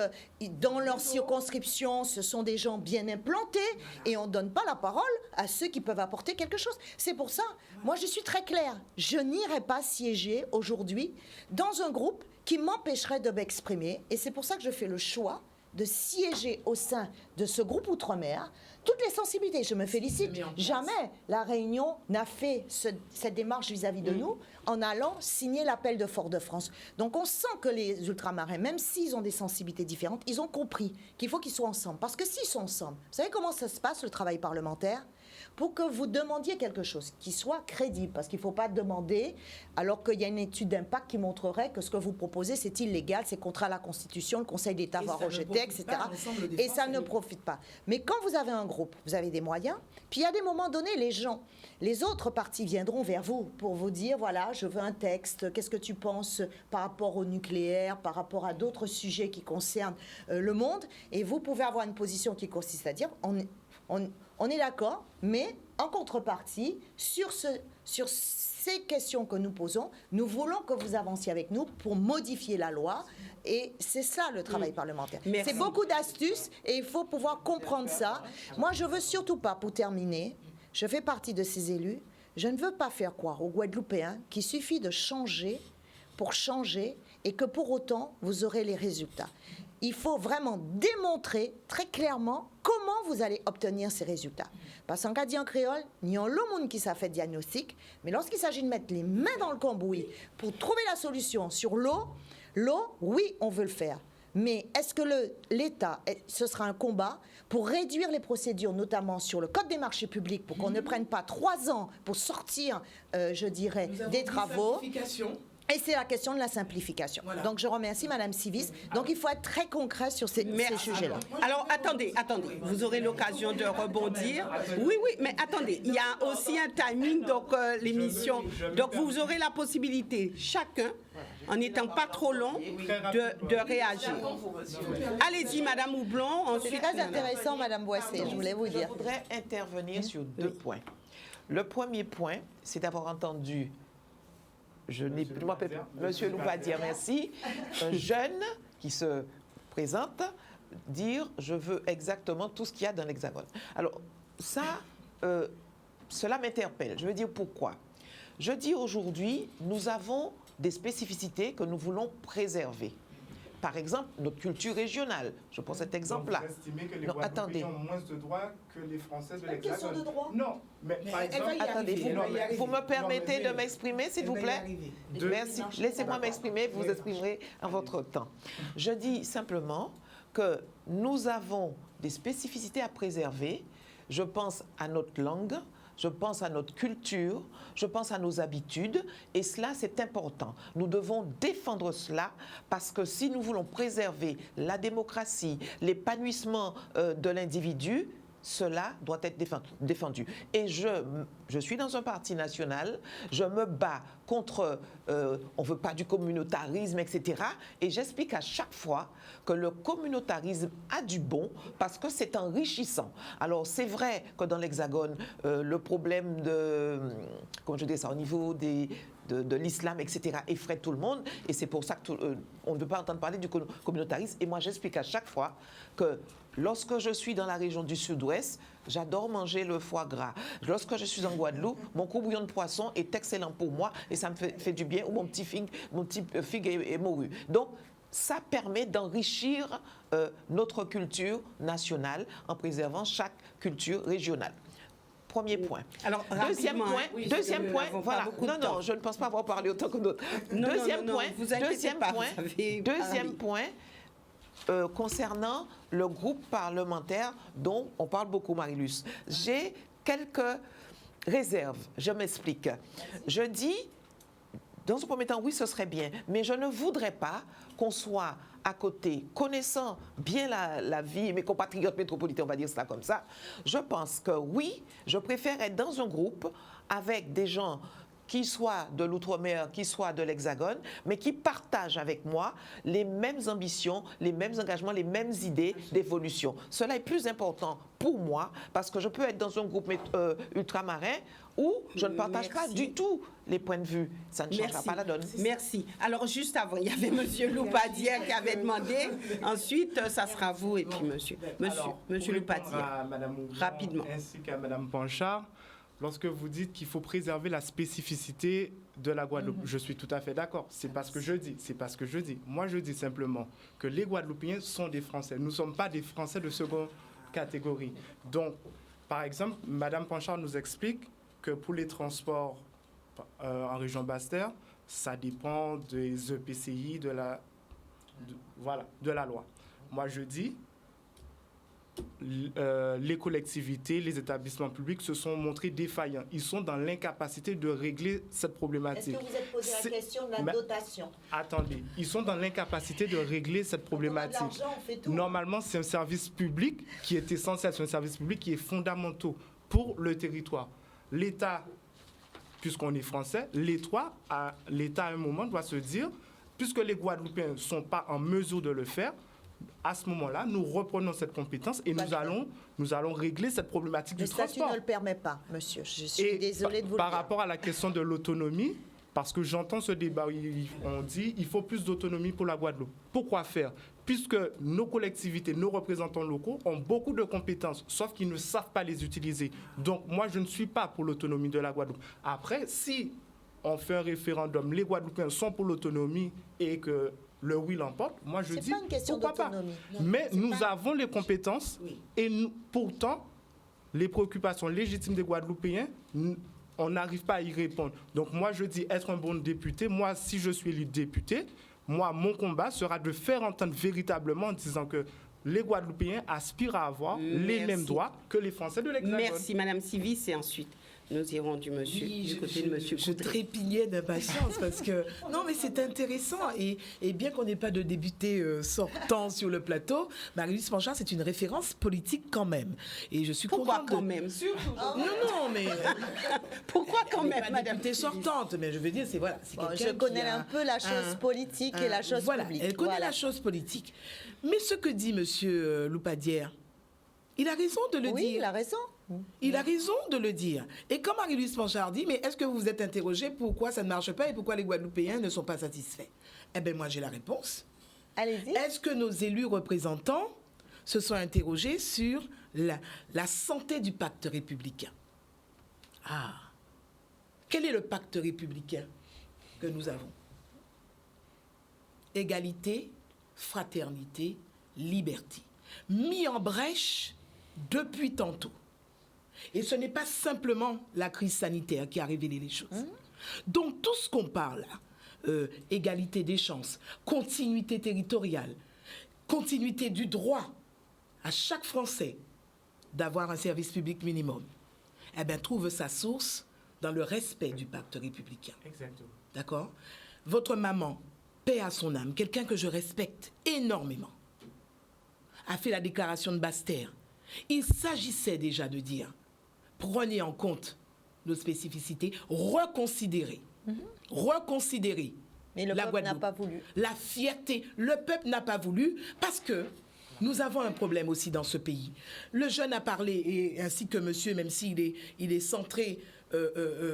dans leur circonscription, ce sont des gens bien implantés et on ne donne pas la parole à ceux qui peuvent apporter quelque chose. C'est pour ça, moi je suis très claire, je n'irai pas siéger aujourd'hui dans un groupe qui m'empêcherait de m'exprimer, et c'est pour ça que je fais le choix de siéger au sein de ce groupe Outre-mer, toutes les sensibilités. Je me félicite. Jamais la Réunion n'a fait cette démarche vis-à-vis de nous en allant signer l'appel de Fort-de-France. Donc on sent que les ultramarins, même s'ils ont des sensibilités différentes, ils ont compris qu'il faut qu'ils soient ensemble. Parce que s'ils sont ensemble, vous savez comment ça se passe, le travail parlementaire ? Pour que vous demandiez quelque chose qui soit crédible, parce qu'il ne faut pas demander alors qu'il y a une étude d'impact qui montrerait que ce que vous proposez, c'est illégal, c'est contre la Constitution, le Conseil d'État va rejeter, etc. Et ça ne profite pas. Mais quand vous avez un groupe, vous avez des moyens, puis à des moments donnés, les autres partis viendront vers vous pour vous dire, voilà, je veux un texte, qu'est-ce que tu penses par rapport au nucléaire, par rapport à d'autres sujets qui concernent le monde, et vous pouvez avoir une position qui consiste à dire, on est d'accord, mais en contrepartie, sur ces questions que nous posons, nous voulons que vous avanciez avec nous pour modifier la loi. Et c'est ça le travail parlementaire. C'est beaucoup d'astuces et il faut pouvoir comprendre ça. Moi, je ne veux surtout pas, pour terminer, je fais partie de ces élus, je ne veux pas faire croire aux Guadeloupéens qu'il suffit de changer pour changer et que pour autant, vous aurez les résultats. Il faut vraiment démontrer très clairement comment vous allez obtenir ces résultats. Parce qu'en cas dit en créole, il y a le monde qui s'est fait diagnostic, mais lorsqu'il s'agit de mettre les mains dans le cambouis pour trouver la solution sur l'eau, oui, on veut le faire. Mais est-ce que l'État, ce sera un combat pour réduire les procédures, notamment sur le Code des marchés publics, pour qu'on ne prenne pas 3 ans pour sortir, je dirais, des travaux. Et c'est la question de la simplification. Voilà. Donc, je remercie Madame Civis. Donc, il faut être très concret sur ces sujets-là. Alors, attendez. Vous aurez l'occasion de rebondir. Oui, mais attendez. Il y a aussi un timing, donc l'émission. Donc, vous aurez la possibilité, chacun, en n'étant pas trop long, de réagir. Allez-y, Madame Houblon. C'est très intéressant, Madame Boissé, je voulais vous dire. Je voudrais intervenir sur 2 points. Le premier point, c'est d'avoir entendu, je n'ai plus, Monsieur Loupadière, merci, un jeune qui se présente dire « je veux exactement tout ce qu'il y a dans l'Hexagone ». Alors, ça, cela m'interpelle. Je veux dire pourquoi. Je dis aujourd'hui, nous avons des spécificités que nous voulons préserver. Par exemple, notre culture régionale. Je prends cet exemple-là. Vous estimez que les Guadeloupéens ont moins de droits que les Français de l'Hexagone? De droit. Non, mais par exemple... Attendez, vous me permettez de m'exprimer, s'il vous plaît? Merci. Laissez-moi m'exprimer, vous exprimerez en votre temps. Je dis simplement que nous avons des spécificités à préserver. Je pense à notre langue, je pense à notre culture, je pense à nos habitudes, et cela, c'est important. Nous devons défendre cela, parce que si nous voulons préserver la démocratie, l'épanouissement de l'individu, cela doit être défendu. Et je suis dans un parti national, je me bats contre, on ne veut pas du communautarisme, etc. Et j'explique à chaque fois que le communautarisme a du bon parce que c'est enrichissant. Alors c'est vrai que dans l'Hexagone, le problème de, comment je dis ça, au niveau de l'islam, etc., effraie tout le monde. Et c'est pour ça qu'on ne peut pas entendre parler du communautarisme. Et moi, j'explique à chaque fois que lorsque je suis dans la région du Sud-Ouest, j'adore manger le foie gras. Lorsque je suis en Guadeloupe, mon courbouillon de poisson est excellent pour moi et ça me fait du bien, ou mon petit figue et morue. Donc, ça permet d'enrichir notre culture nationale en préservant chaque culture régionale. Premier point. Alors, deuxième point, voilà. Non, je ne pense pas avoir parlé autant que d'autres. Deuxième point, concernant le groupe parlementaire dont on parle beaucoup, Marie-Luce. J'ai quelques réserves. Je m'explique. Je dis, dans un premier temps, oui, ce serait bien, mais je ne voudrais pas qu'on soit à côté, connaissant bien la vie, mes compatriotes métropolitains, on va dire cela comme ça. Je pense que oui, je préfère être dans un groupe avec des gens qui soient de l'outre-mer, qui soient de l'Hexagone, mais qui partagent avec moi les mêmes ambitions, les mêmes engagements, les mêmes idées d'évolution. Cela est plus important pour moi parce que je peux être dans un groupe ultramarin où je ne partage pas du tout les points de vue. Ça ne changera pas la donne. Merci. Alors, juste avant, il y avait M. Loupadière qui avait demandé. Ensuite, ça sera vous et puis Monsieur Loupadière. Rapidement. Ainsi qu'à Mme Panchard. Lorsque vous dites qu'il faut préserver la spécificité de la Guadeloupe, je suis tout à fait d'accord. C'est pas ce que je dis. C'est pas ce que je dis. Moi, je dis simplement que les Guadeloupéens sont des Français. Nous ne sommes pas des Français de seconde catégorie. Donc, par exemple, Mme Panchard nous explique que pour les transports en région Basse-Terre, ça dépend des EPCI, de la loi. Moi, je dis les collectivités, les établissements publics se sont montrés défaillants. Ils sont dans l'incapacité de régler cette problématique. Est-ce que vous êtes posé la question de la dotation? Attendez, ils sont dans l'incapacité de régler cette problématique. Quand on a de l'argent, on fait tout. Normalement, c'est un service public qui est essentiel, c'est un service public qui est fondamental pour le territoire. L'État, puisqu'on est français, l'État à un moment doit se dire, puisque les Guadeloupéens ne sont pas en mesure de le faire, à ce moment-là, nous reprenons cette compétence et nous allons régler cette problématique du transport. Le statut ne le permet pas, monsieur. Je suis désolée de vous le dire. Par rapport à la question de l'autonomie, parce que j'entends ce débat où on dit qu'il faut plus d'autonomie pour la Guadeloupe. Pourquoi faire? Puisque nos collectivités, nos représentants locaux ont beaucoup de compétences, sauf qu'ils ne savent pas les utiliser. Donc, moi, je ne suis pas pour l'autonomie de la Guadeloupe. Après, si on fait un référendum, les Guadeloupéens sont pour l'autonomie et que le oui l'emporte, moi je dis, pas une question pourquoi pas. Mais nous avons les compétences et pourtant, les préoccupations légitimes des Guadeloupéens, on n'arrive pas à y répondre. Donc moi je dis, être un bon député, moi si je suis élu député, moi mon combat sera de faire entendre véritablement en disant que les Guadeloupéens aspirent à avoir les mêmes droits que les Français de l'Hexagone. Merci Madame Civis et ensuite Nous irons du côté de monsieur Je Coudray. trépignais d'impatience parce que non, mais c'est intéressant et bien qu'on n'ait pas de député sortant sur le plateau, Marie-Louise Panchard, c'est une référence politique quand même. Et je suis Pourquoi contente quand même? Non, mais Pourquoi quand elle n'est même, pas madame? députée sortante, mais je veux dire, c'est voilà, c'est Bon, quelqu'un je connais qui a un peu la chose politique et la chose voilà, publique. elle connaît Voilà. la chose politique. Mais ce que dit monsieur Loupadière, il a raison de le Oui, dire. il a raison. Il a raison de le dire. Et comme Marie-Louise Panchard dit, mais est-ce que vous vous êtes interrogé pourquoi ça ne marche pas et pourquoi les Guadeloupéens ne sont pas satisfaits? Eh bien, moi, j'ai la réponse. Allez-y. Est-ce que nos élus représentants se sont interrogés sur la santé du pacte républicain? Ah, quel est le pacte républicain que nous avons? Égalité, fraternité, liberté. Mis en brèche depuis tantôt. Et ce n'est pas simplement la crise sanitaire qui a révélé les choses. Donc tout ce qu'on parle là, égalité des chances, continuité territoriale, continuité du droit à chaque Français d'avoir un service public minimum, eh bien, trouve sa source dans le respect du pacte républicain. Exactement. D'accord? Votre maman, paix à son âme, quelqu'un que je respecte énormément, a fait la déclaration de Basse-Terre. Il s'agissait déjà de dire, prenez en compte nos spécificités, reconsidérez. Reconsidérez. Mais le la peuple n'a Guadeloupe. pas voulu. La fierté. Le peuple n'a pas voulu parce que nous avons un problème aussi dans ce pays. Le jeune a parlé, et ainsi que monsieur, même s'il est centré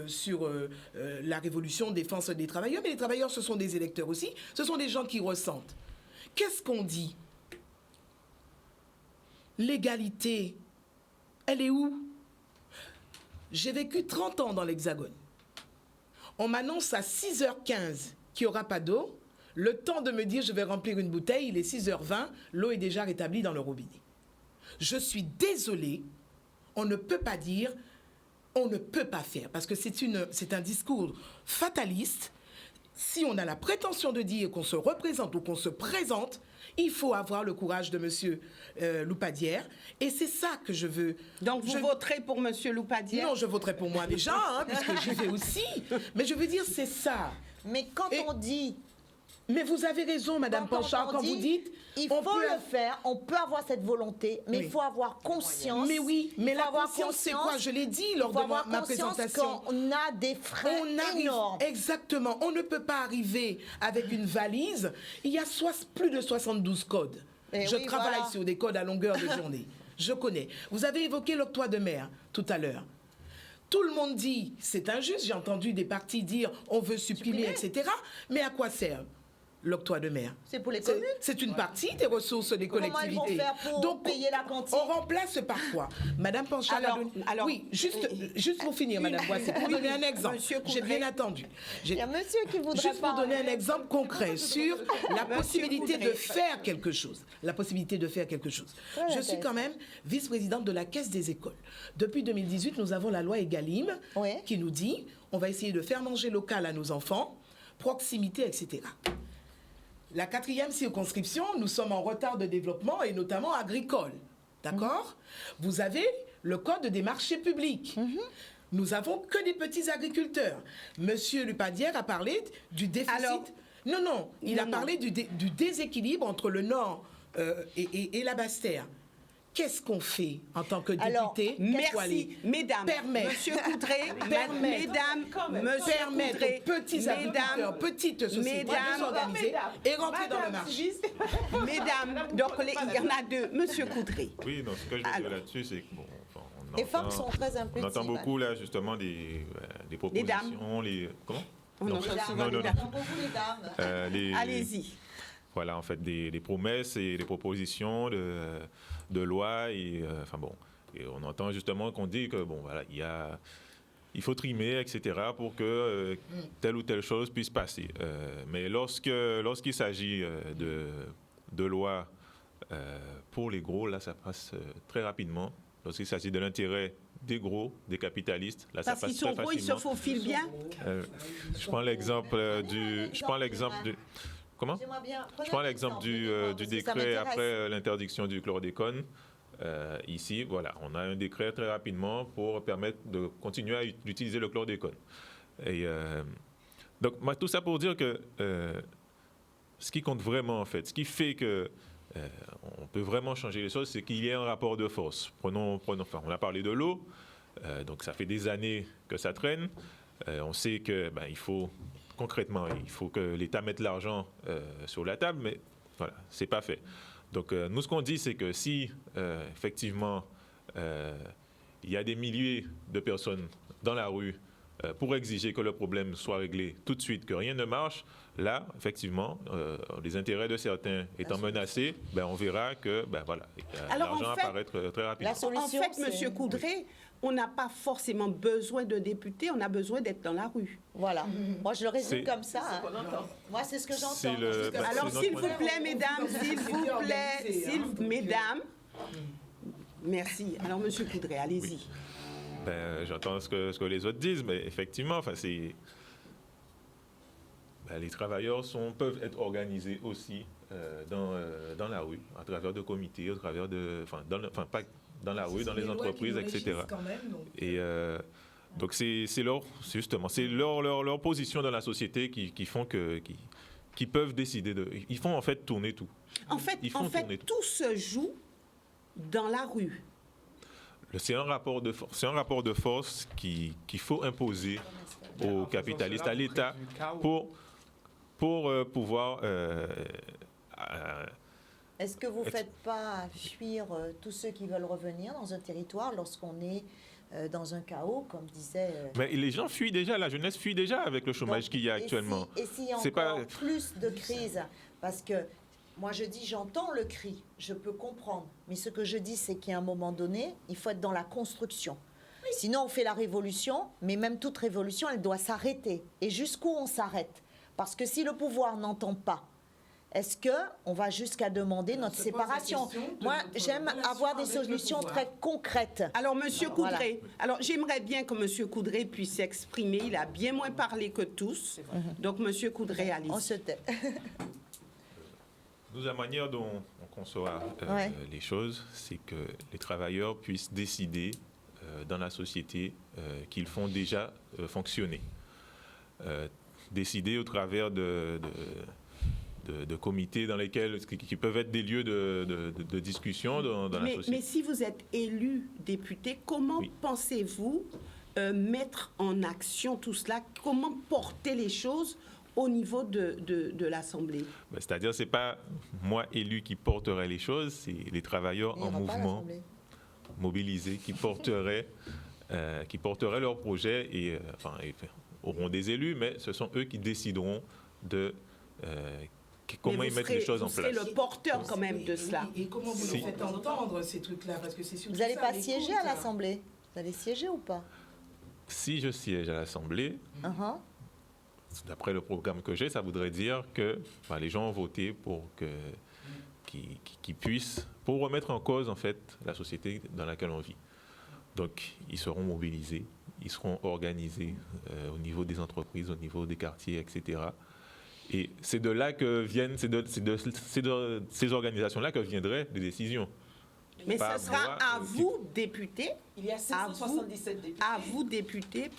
sur la révolution, défense des travailleurs, mais les travailleurs, ce sont des électeurs aussi, ce sont des gens qui ressentent. Qu'est-ce qu'on dit? L'égalité, elle est où? J'ai vécu 30 ans dans l'Hexagone. On m'annonce à 6h15 qu'il n'y aura pas d'eau. Le temps de me dire je vais remplir une bouteille, il est 6h20, l'eau est déjà rétablie dans le robinet. Je suis désolée, on ne peut pas dire, on ne peut pas faire, parce que c'est un discours fataliste. Si on a la prétention de dire qu'on se représente ou qu'on se présente, il faut avoir le courage de M. Loupadière. Et c'est ça que je veux. Donc vous voterez pour M. Loupadière? Non, je voterai pour moi déjà, hein, puisque j'y vais aussi. Mais je veux dire, c'est ça. Mais quand on dit... Mais vous avez raison, Madame Panchard, quand vous dites... Il faut le faire, on peut avoir cette volonté, mais il faut avoir conscience. Mais oui, mais la conscience, c'est quoi? Je l'ai dit lors de ma présentation. On a des frais énormes. Exactement. On ne peut pas arriver avec une valise. Il y a plus de 72 codes. Je travaille sur des codes à longueur de journée. Je connais. Vous avez évoqué l'octroi de mer tout à l'heure. Tout le monde dit, c'est injuste. J'ai entendu des partis dire, on veut supprimer, etc. Mais à quoi sert l'octroi de mer? C'est pour les communes. C'est une partie des ressources des collectivités. Comment ils vont faire pour payer la cantine? On remplace par quoi? Madame Panchard alors, oui, juste pour finir, Madame Boissy, pour donner un exemple. J'ai bien attendu. Il y a monsieur qui voudrait juste pour donner un exemple concret sur la possibilité de faire quelque chose. La possibilité de faire quelque chose. Je suis quand même vice-présidente de la Caisse des écoles. Depuis 2018, nous avons la loi Egalim qui nous dit on va essayer de faire manger local à nos enfants, proximité, etc. La 4e circonscription, nous sommes en retard de développement et notamment agricole. D'accord? Vous avez le code des marchés publics. Nous n'avons que des petits agriculteurs. Monsieur Loupadière a parlé du déficit. Alors, il a parlé du déséquilibre entre le Nord et la Basse-Terre. Qu'est-ce qu'on fait en tant que député? Merci, mesdames. Monsieur Coudray, mesdames, permettre aux petits agriculteurs, petites sociétés de s'organiser et rentrer dans le marché. Mesdames, donc il y en a deux. Monsieur Coudray. Oui, non, ce que je veux dire là-dessus, c'est que bon, les femmes sont très impliquées. On entend beaucoup là justement des propositions, comment? Non. Allez-y. Voilà, en fait, des promesses et des propositions de loi. Et, et on entend justement qu'on dit que, bon, voilà, il faut trimer, etc., pour que telle ou telle chose puisse passer. Mais lorsqu'il s'agit de lois pour les gros, là, ça passe très rapidement. Lorsqu'il s'agit de l'intérêt des gros, des capitalistes, là, ça passe très facilement. Parce qu'ils sont gros, ils se faufilent bien. Je prends l'exemple du... Comment? Je prends l'exemple du décret après l'interdiction du chlordécone. ici, voilà, on a un décret très rapidement pour permettre de continuer à utiliser le chlordécone. Et donc, tout ça pour dire que ce qui compte vraiment, en fait, ce qui fait que on peut vraiment changer les choses, c'est qu'il y ait un rapport de force. On a parlé de l'eau, donc ça fait des années que ça traîne. On sait que il faut concrètement, il faut que l'État mette l'argent sur la table, mais voilà, c'est pas fait. Donc nous, ce qu'on dit, c'est que si effectivement il y a des milliers de personnes dans la rue pour exiger que le problème soit réglé tout de suite, que rien ne marche, là, effectivement, les intérêts de certains étant menacés, on verra que voilà, l'argent apparaît très rapidement. En fait, M. Coudray, on n'a pas forcément besoin de députés, on a besoin d'être dans la rue. Voilà. Moi, je le résume comme ça. Hein. Moi, c'est ce que j'entends. Alors, s'il vous plaît, mesdames, mesdames. Merci. Alors, M. Coudray, allez-y. Oui. J'entends ce que les autres disent, mais effectivement, les travailleurs peuvent être organisés aussi dans la rue, à travers de comités, à travers pas dans la rue, dans les entreprises, etc. Et donc c'est leur position dans la société qui font qui peuvent décider ils font en fait tourner tout. En fait, tout se joue dans la rue. C'est un rapport de force qu'il faut imposer aux capitalistes, à l'État, pour pouvoir. Est-ce que vous ne faites pas fuir tous ceux qui veulent revenir dans un territoire lorsqu'on est dans un chaos, comme disait... Mais les gens fuient déjà, la jeunesse fuit déjà avec le chômage qu'il y a actuellement. Et s'il y a encore plus de crises, parce que moi je dis, j'entends le cri, je peux comprendre, mais ce que je dis, c'est qu'à un moment donné, il faut être dans la construction. Sinon, on fait la révolution, mais même toute révolution, elle doit s'arrêter. Et jusqu'où on s'arrête? Parce que si le pouvoir n'entend pas, est-ce qu'on va jusqu'à demander notre séparation? Moi, j'aime avoir des solutions très concrètes. Alors, Monsieur Coudray, j'aimerais bien que Monsieur Coudray puisse s'exprimer. Il a bien moins parlé que tous. Donc, Monsieur Coudray, allez-y. On se tait. Nous, la manière dont on conçoit les choses, c'est que les travailleurs puissent décider dans la société qu'ils font déjà fonctionner. Décider au travers de comités dans lesquels, qui peuvent être des lieux de discussion dans la société. Mais si vous êtes élu député, comment pensez-vous mettre en action tout cela? Comment porter les choses au niveau de l'Assemblée? C'est-à-dire, ce n'est pas moi, élu, qui porterai les choses, c'est les travailleurs en mouvement, mobilisés, qui porteraient leurs projets et auront des élus, mais ce sont eux qui décideront de comment ils mettent les choses en place. Vous serez le porteur quand même de cela. Et comment vous les faites entendre, ces trucs-là? Parce que c'est surtout vous n'allez pas siéger à l'Assemblée? Vous allez siéger ou pas? Si je siège à l'Assemblée, d'après le programme que j'ai, ça voudrait dire que les gens ont voté pour qu'ils puissent, pour remettre en cause en fait la société dans laquelle on vit. Donc, ils seront mobilisés, ils seront organisés au niveau des entreprises, au niveau des quartiers, etc. Et c'est de là que viennent, c'est de ces organisations-là que viendraient des décisions. Mais ce sera à vous, députés, il y a 577 députés. À vous, députés,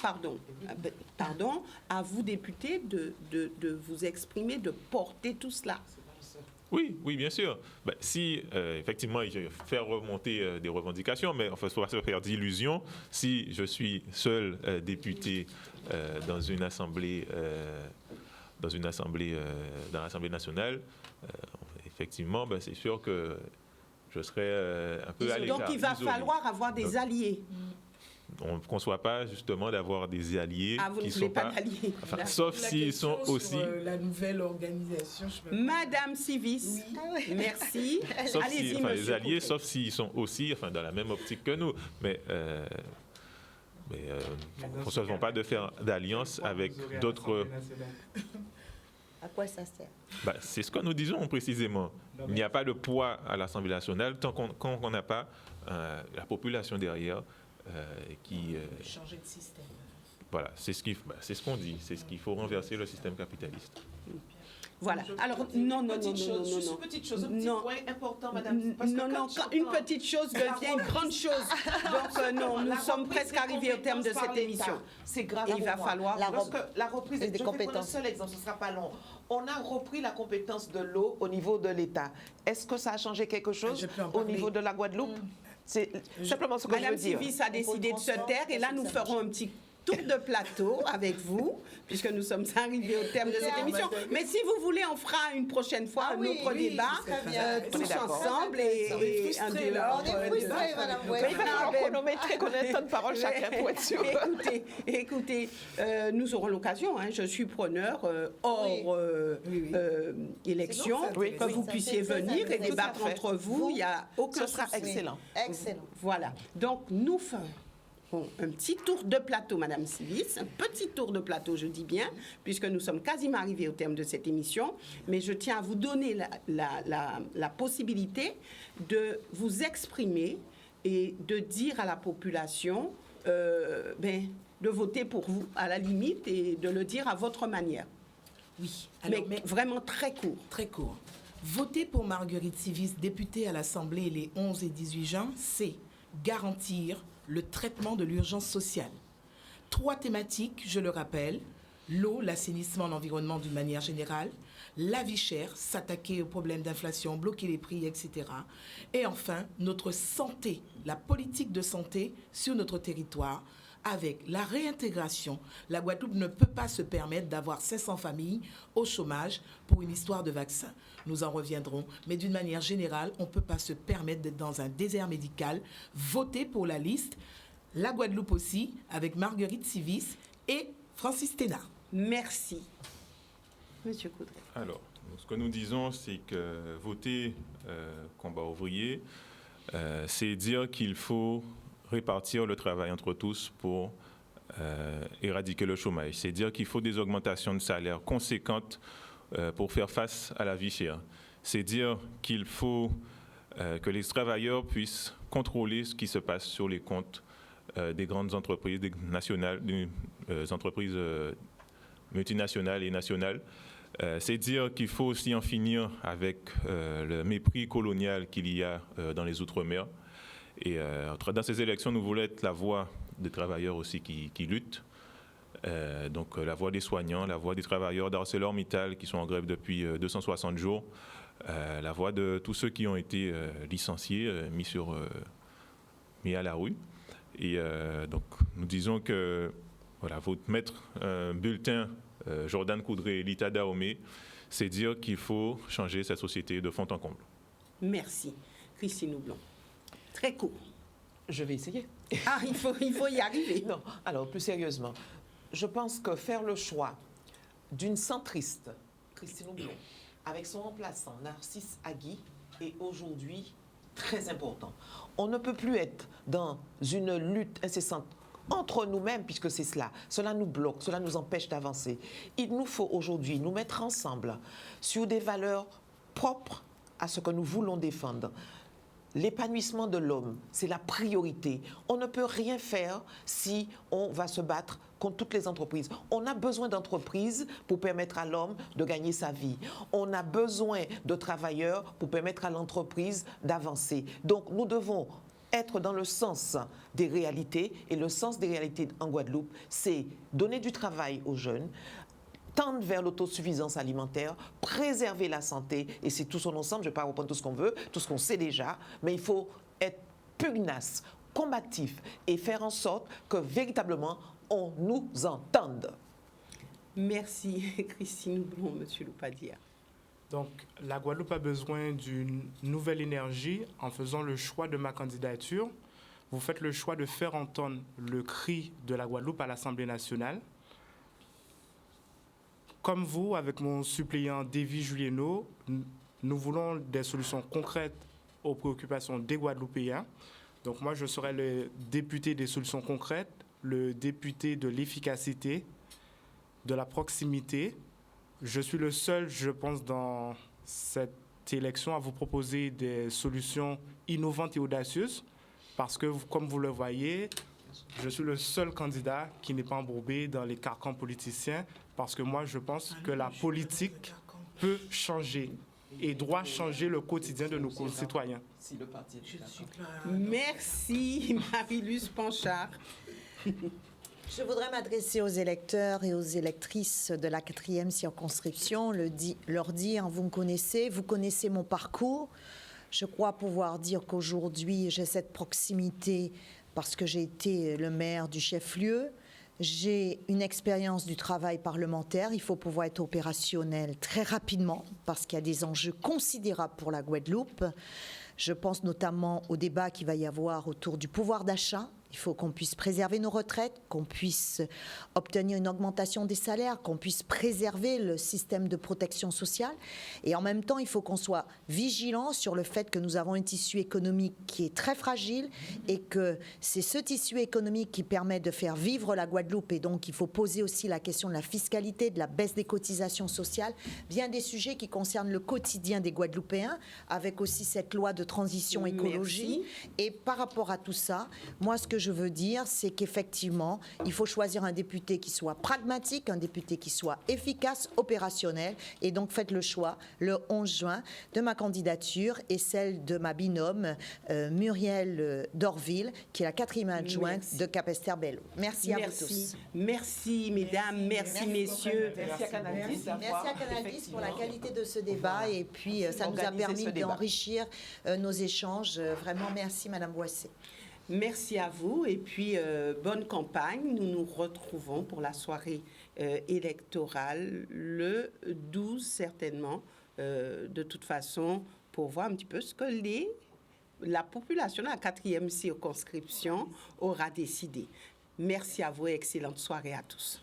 à vous, députés, de vous exprimer, de porter tout cela. Oui, bien sûr. Si, effectivement, il faut faire remonter des revendications, mais il ne faut pas se faire d'illusions. Si je suis seul député dans l'Assemblée nationale, effectivement, c'est sûr que je serai un peu à l'écart. Donc, il va falloir avoir des alliés. On ne conçoit pas justement d'avoir des alliés qui ne sont pas d'alliés. Sauf s'ils sont aussi... la nouvelle organisation... Madame Civis, merci. Sauf les alliés, sauf s'ils sont aussi dans la même optique que nous. Mais nous ne concevons pas de faire d'alliance avec d'autres... À quoi ça sert? C'est ce que nous disons précisément. Il n'y a pas de poids à l'Assemblée nationale tant qu'on n'a pas la population derrière qui... changer de système. Voilà, c'est ce qu'on dit. C'est ce qu'il faut renverser le système capitaliste. Voilà. Alors, non. Juste une petite chose, un petit point important, madame. Parce que une petite chose devient une grande chose. Donc, non, nous sommes presque arrivés au terme de cette émission. C'est grave. Et il va falloir... La reprise des compétences. Je vais prendre un seul exemple, ce ne sera pas long. On a repris la compétence de l'eau au niveau de l'État. Est-ce que ça a changé quelque chose au niveau de la Guadeloupe? C'est simplement ce que je veux dire. Madame Civis a décidé de se taire et là, nous ferons un petit tour de plateau avec vous, puisque nous sommes arrivés au terme de cette émission. Mais si vous voulez, on fera une prochaine fois un autre débat, tous ensemble et en dehors. On est frustrés, madame. Mais il va falloir chronométrer qu'on ait un temps de parole chacun pour être sûr. Écoutez, nous aurons l'occasion, je suis preneur hors élection, que vous puissiez venir et débattre entre vous, il n'y a aucun souci. Ce sera excellent. Excellent. Voilà, donc nous faisons un petit tour de plateau, Madame Civis, un petit tour de plateau, je dis bien, puisque nous sommes quasiment arrivés au terme de cette émission, mais je tiens à vous donner la possibilité de vous exprimer et de dire à la population de voter pour vous, à la limite, et de le dire à votre manière. Oui, alors, mais vraiment très court. Très court. Voter pour Marguerite Civis, députée à l'Assemblée les 11 et 18 juin, c'est garantir le traitement de l'urgence sociale. 3 thématiques, je le rappelle, l'eau, l'assainissement, l'environnement d'une manière générale, la vie chère, s'attaquer aux problèmes d'inflation, bloquer les prix, etc. Et enfin, notre santé, la politique de santé sur notre territoire, avec la réintégration. La Guadeloupe ne peut pas se permettre d'avoir 500 familles au chômage pour une histoire de vaccin. Nous en reviendrons, mais d'une manière générale, on ne peut pas se permettre d'être dans un désert médical. Voter pour la liste, la Guadeloupe aussi, avec Marguerite Civis et Francis Thénard. Merci. Monsieur Coudray. Alors, ce que nous disons, c'est que voter combat ouvrier, c'est dire qu'il faut répartir le travail entre tous pour éradiquer le chômage. C'est dire qu'il faut des augmentations de salaire conséquentes pour faire face à la vie chère. C'est dire qu'il faut que les travailleurs puissent contrôler ce qui se passe sur les comptes des grandes entreprises, des entreprises multinationales et nationales. C'est dire qu'il faut aussi en finir avec le mépris colonial qu'il y a dans les Outre-mer. Et dans ces élections, nous voulons être la voix des travailleurs aussi qui luttent. Donc la voix des soignants, la voix des travailleurs d'ArcelorMittal qui sont en grève depuis 260 jours, la voix de tous ceux qui ont été licenciés, mis à la rue. Et donc nous disons que voilà, mettre un bulletin Jordan Coudray et Lita Dahomey, c'est dire qu'il faut changer cette société de fond en comble. Merci. Christine Houblon. Très court. Je vais essayer. Ah, il faut y arriver. Non, alors plus sérieusement, je pense que faire le choix d'une centriste, Christine Houblon, avec son remplaçant, Narcisse Agui, est aujourd'hui très important. On ne peut plus être dans une lutte incessante entre nous-mêmes, puisque c'est cela. Cela nous bloque, cela nous empêche d'avancer. Il nous faut aujourd'hui nous mettre ensemble sur des valeurs propres à ce que nous voulons défendre. L'épanouissement de l'homme, c'est la priorité. On ne peut rien faire si on va se battre contre toutes les entreprises. On a besoin d'entreprises pour permettre à l'homme de gagner sa vie. On a besoin de travailleurs pour permettre à l'entreprise d'avancer. Donc nous devons être dans le sens des réalités. Et le sens des réalités en Guadeloupe, c'est donner du travail aux jeunes, tendre vers l'autosuffisance alimentaire, préserver la santé, et c'est tout son ensemble. Je ne vais pas reprendre tout ce qu'on veut, tout ce qu'on sait déjà, mais il faut être pugnace, combatif, et faire en sorte que véritablement on nous entende. Merci Christine Houblon, Monsieur Loupadia. Donc, la Guadeloupe a besoin d'une nouvelle énergie en faisant le choix de ma candidature. Vous faites le choix de faire entendre le cri de la Guadeloupe à l'Assemblée nationale. Comme vous, avec mon suppléant Davy Julieno, nous voulons des solutions concrètes aux préoccupations des Guadeloupéens. Donc moi, je serai le député des solutions concrètes, le député de l'efficacité, de la proximité. Je suis le seul, je pense, dans cette élection à vous proposer des solutions innovantes et audacieuses parce que, comme vous le voyez, je suis le seul candidat qui n'est pas embourbé dans les carcans politiciens parce que moi, je pense que la politique peut changer et doit changer le quotidien de nos concitoyens. Si le parti est d'accord. Merci, Marie-Luce Panchard. Je voudrais m'adresser aux électeurs et aux électrices de la 4e circonscription, leur dire, vous connaissez mon parcours. Je crois pouvoir dire qu'aujourd'hui, j'ai cette proximité parce que j'ai été le maire du chef-lieu. J'ai une expérience du travail parlementaire. Il faut pouvoir être opérationnel très rapidement parce qu'il y a des enjeux considérables pour la Guadeloupe. Je pense notamment au débat qu'il va y avoir autour du pouvoir d'achat. Il faut qu'on puisse préserver nos retraites, qu'on puisse obtenir une augmentation des salaires, qu'on puisse préserver le système de protection sociale. Et en même temps, il faut qu'on soit vigilant sur le fait que nous avons un tissu économique qui est très fragile et que c'est ce tissu économique qui permet de faire vivre la Guadeloupe. Et donc, il faut poser aussi la question de la fiscalité, de la baisse des cotisations sociales, bien des sujets qui concernent le quotidien des Guadeloupéens, avec aussi cette loi de transition écologique. Merci. Et par rapport à tout ça, moi, ce que je veux dire, c'est qu'effectivement, il faut choisir un député qui soit pragmatique, un député qui soit efficace, opérationnel. Et donc, faites le choix, le 11 juin, de ma candidature et celle de ma binôme, Muriel Dorville, qui est la 4e adjointe de Capesterre-Belle-Eau. Merci à vous tous. Merci, mesdames, merci, messieurs. Merci à Canal 10 Merci à Canal 10 pour la qualité de ce débat et puis ça nous a Organiser permis ce débat. d'enrichir nos échanges. Vraiment, merci Madame Boissé. Merci à vous et puis bonne campagne. Nous nous retrouvons pour la soirée électorale le 12 certainement, de toute façon, pour voir un petit peu ce que la population de la 4e circonscription aura décidé. Merci à vous et excellente soirée à tous.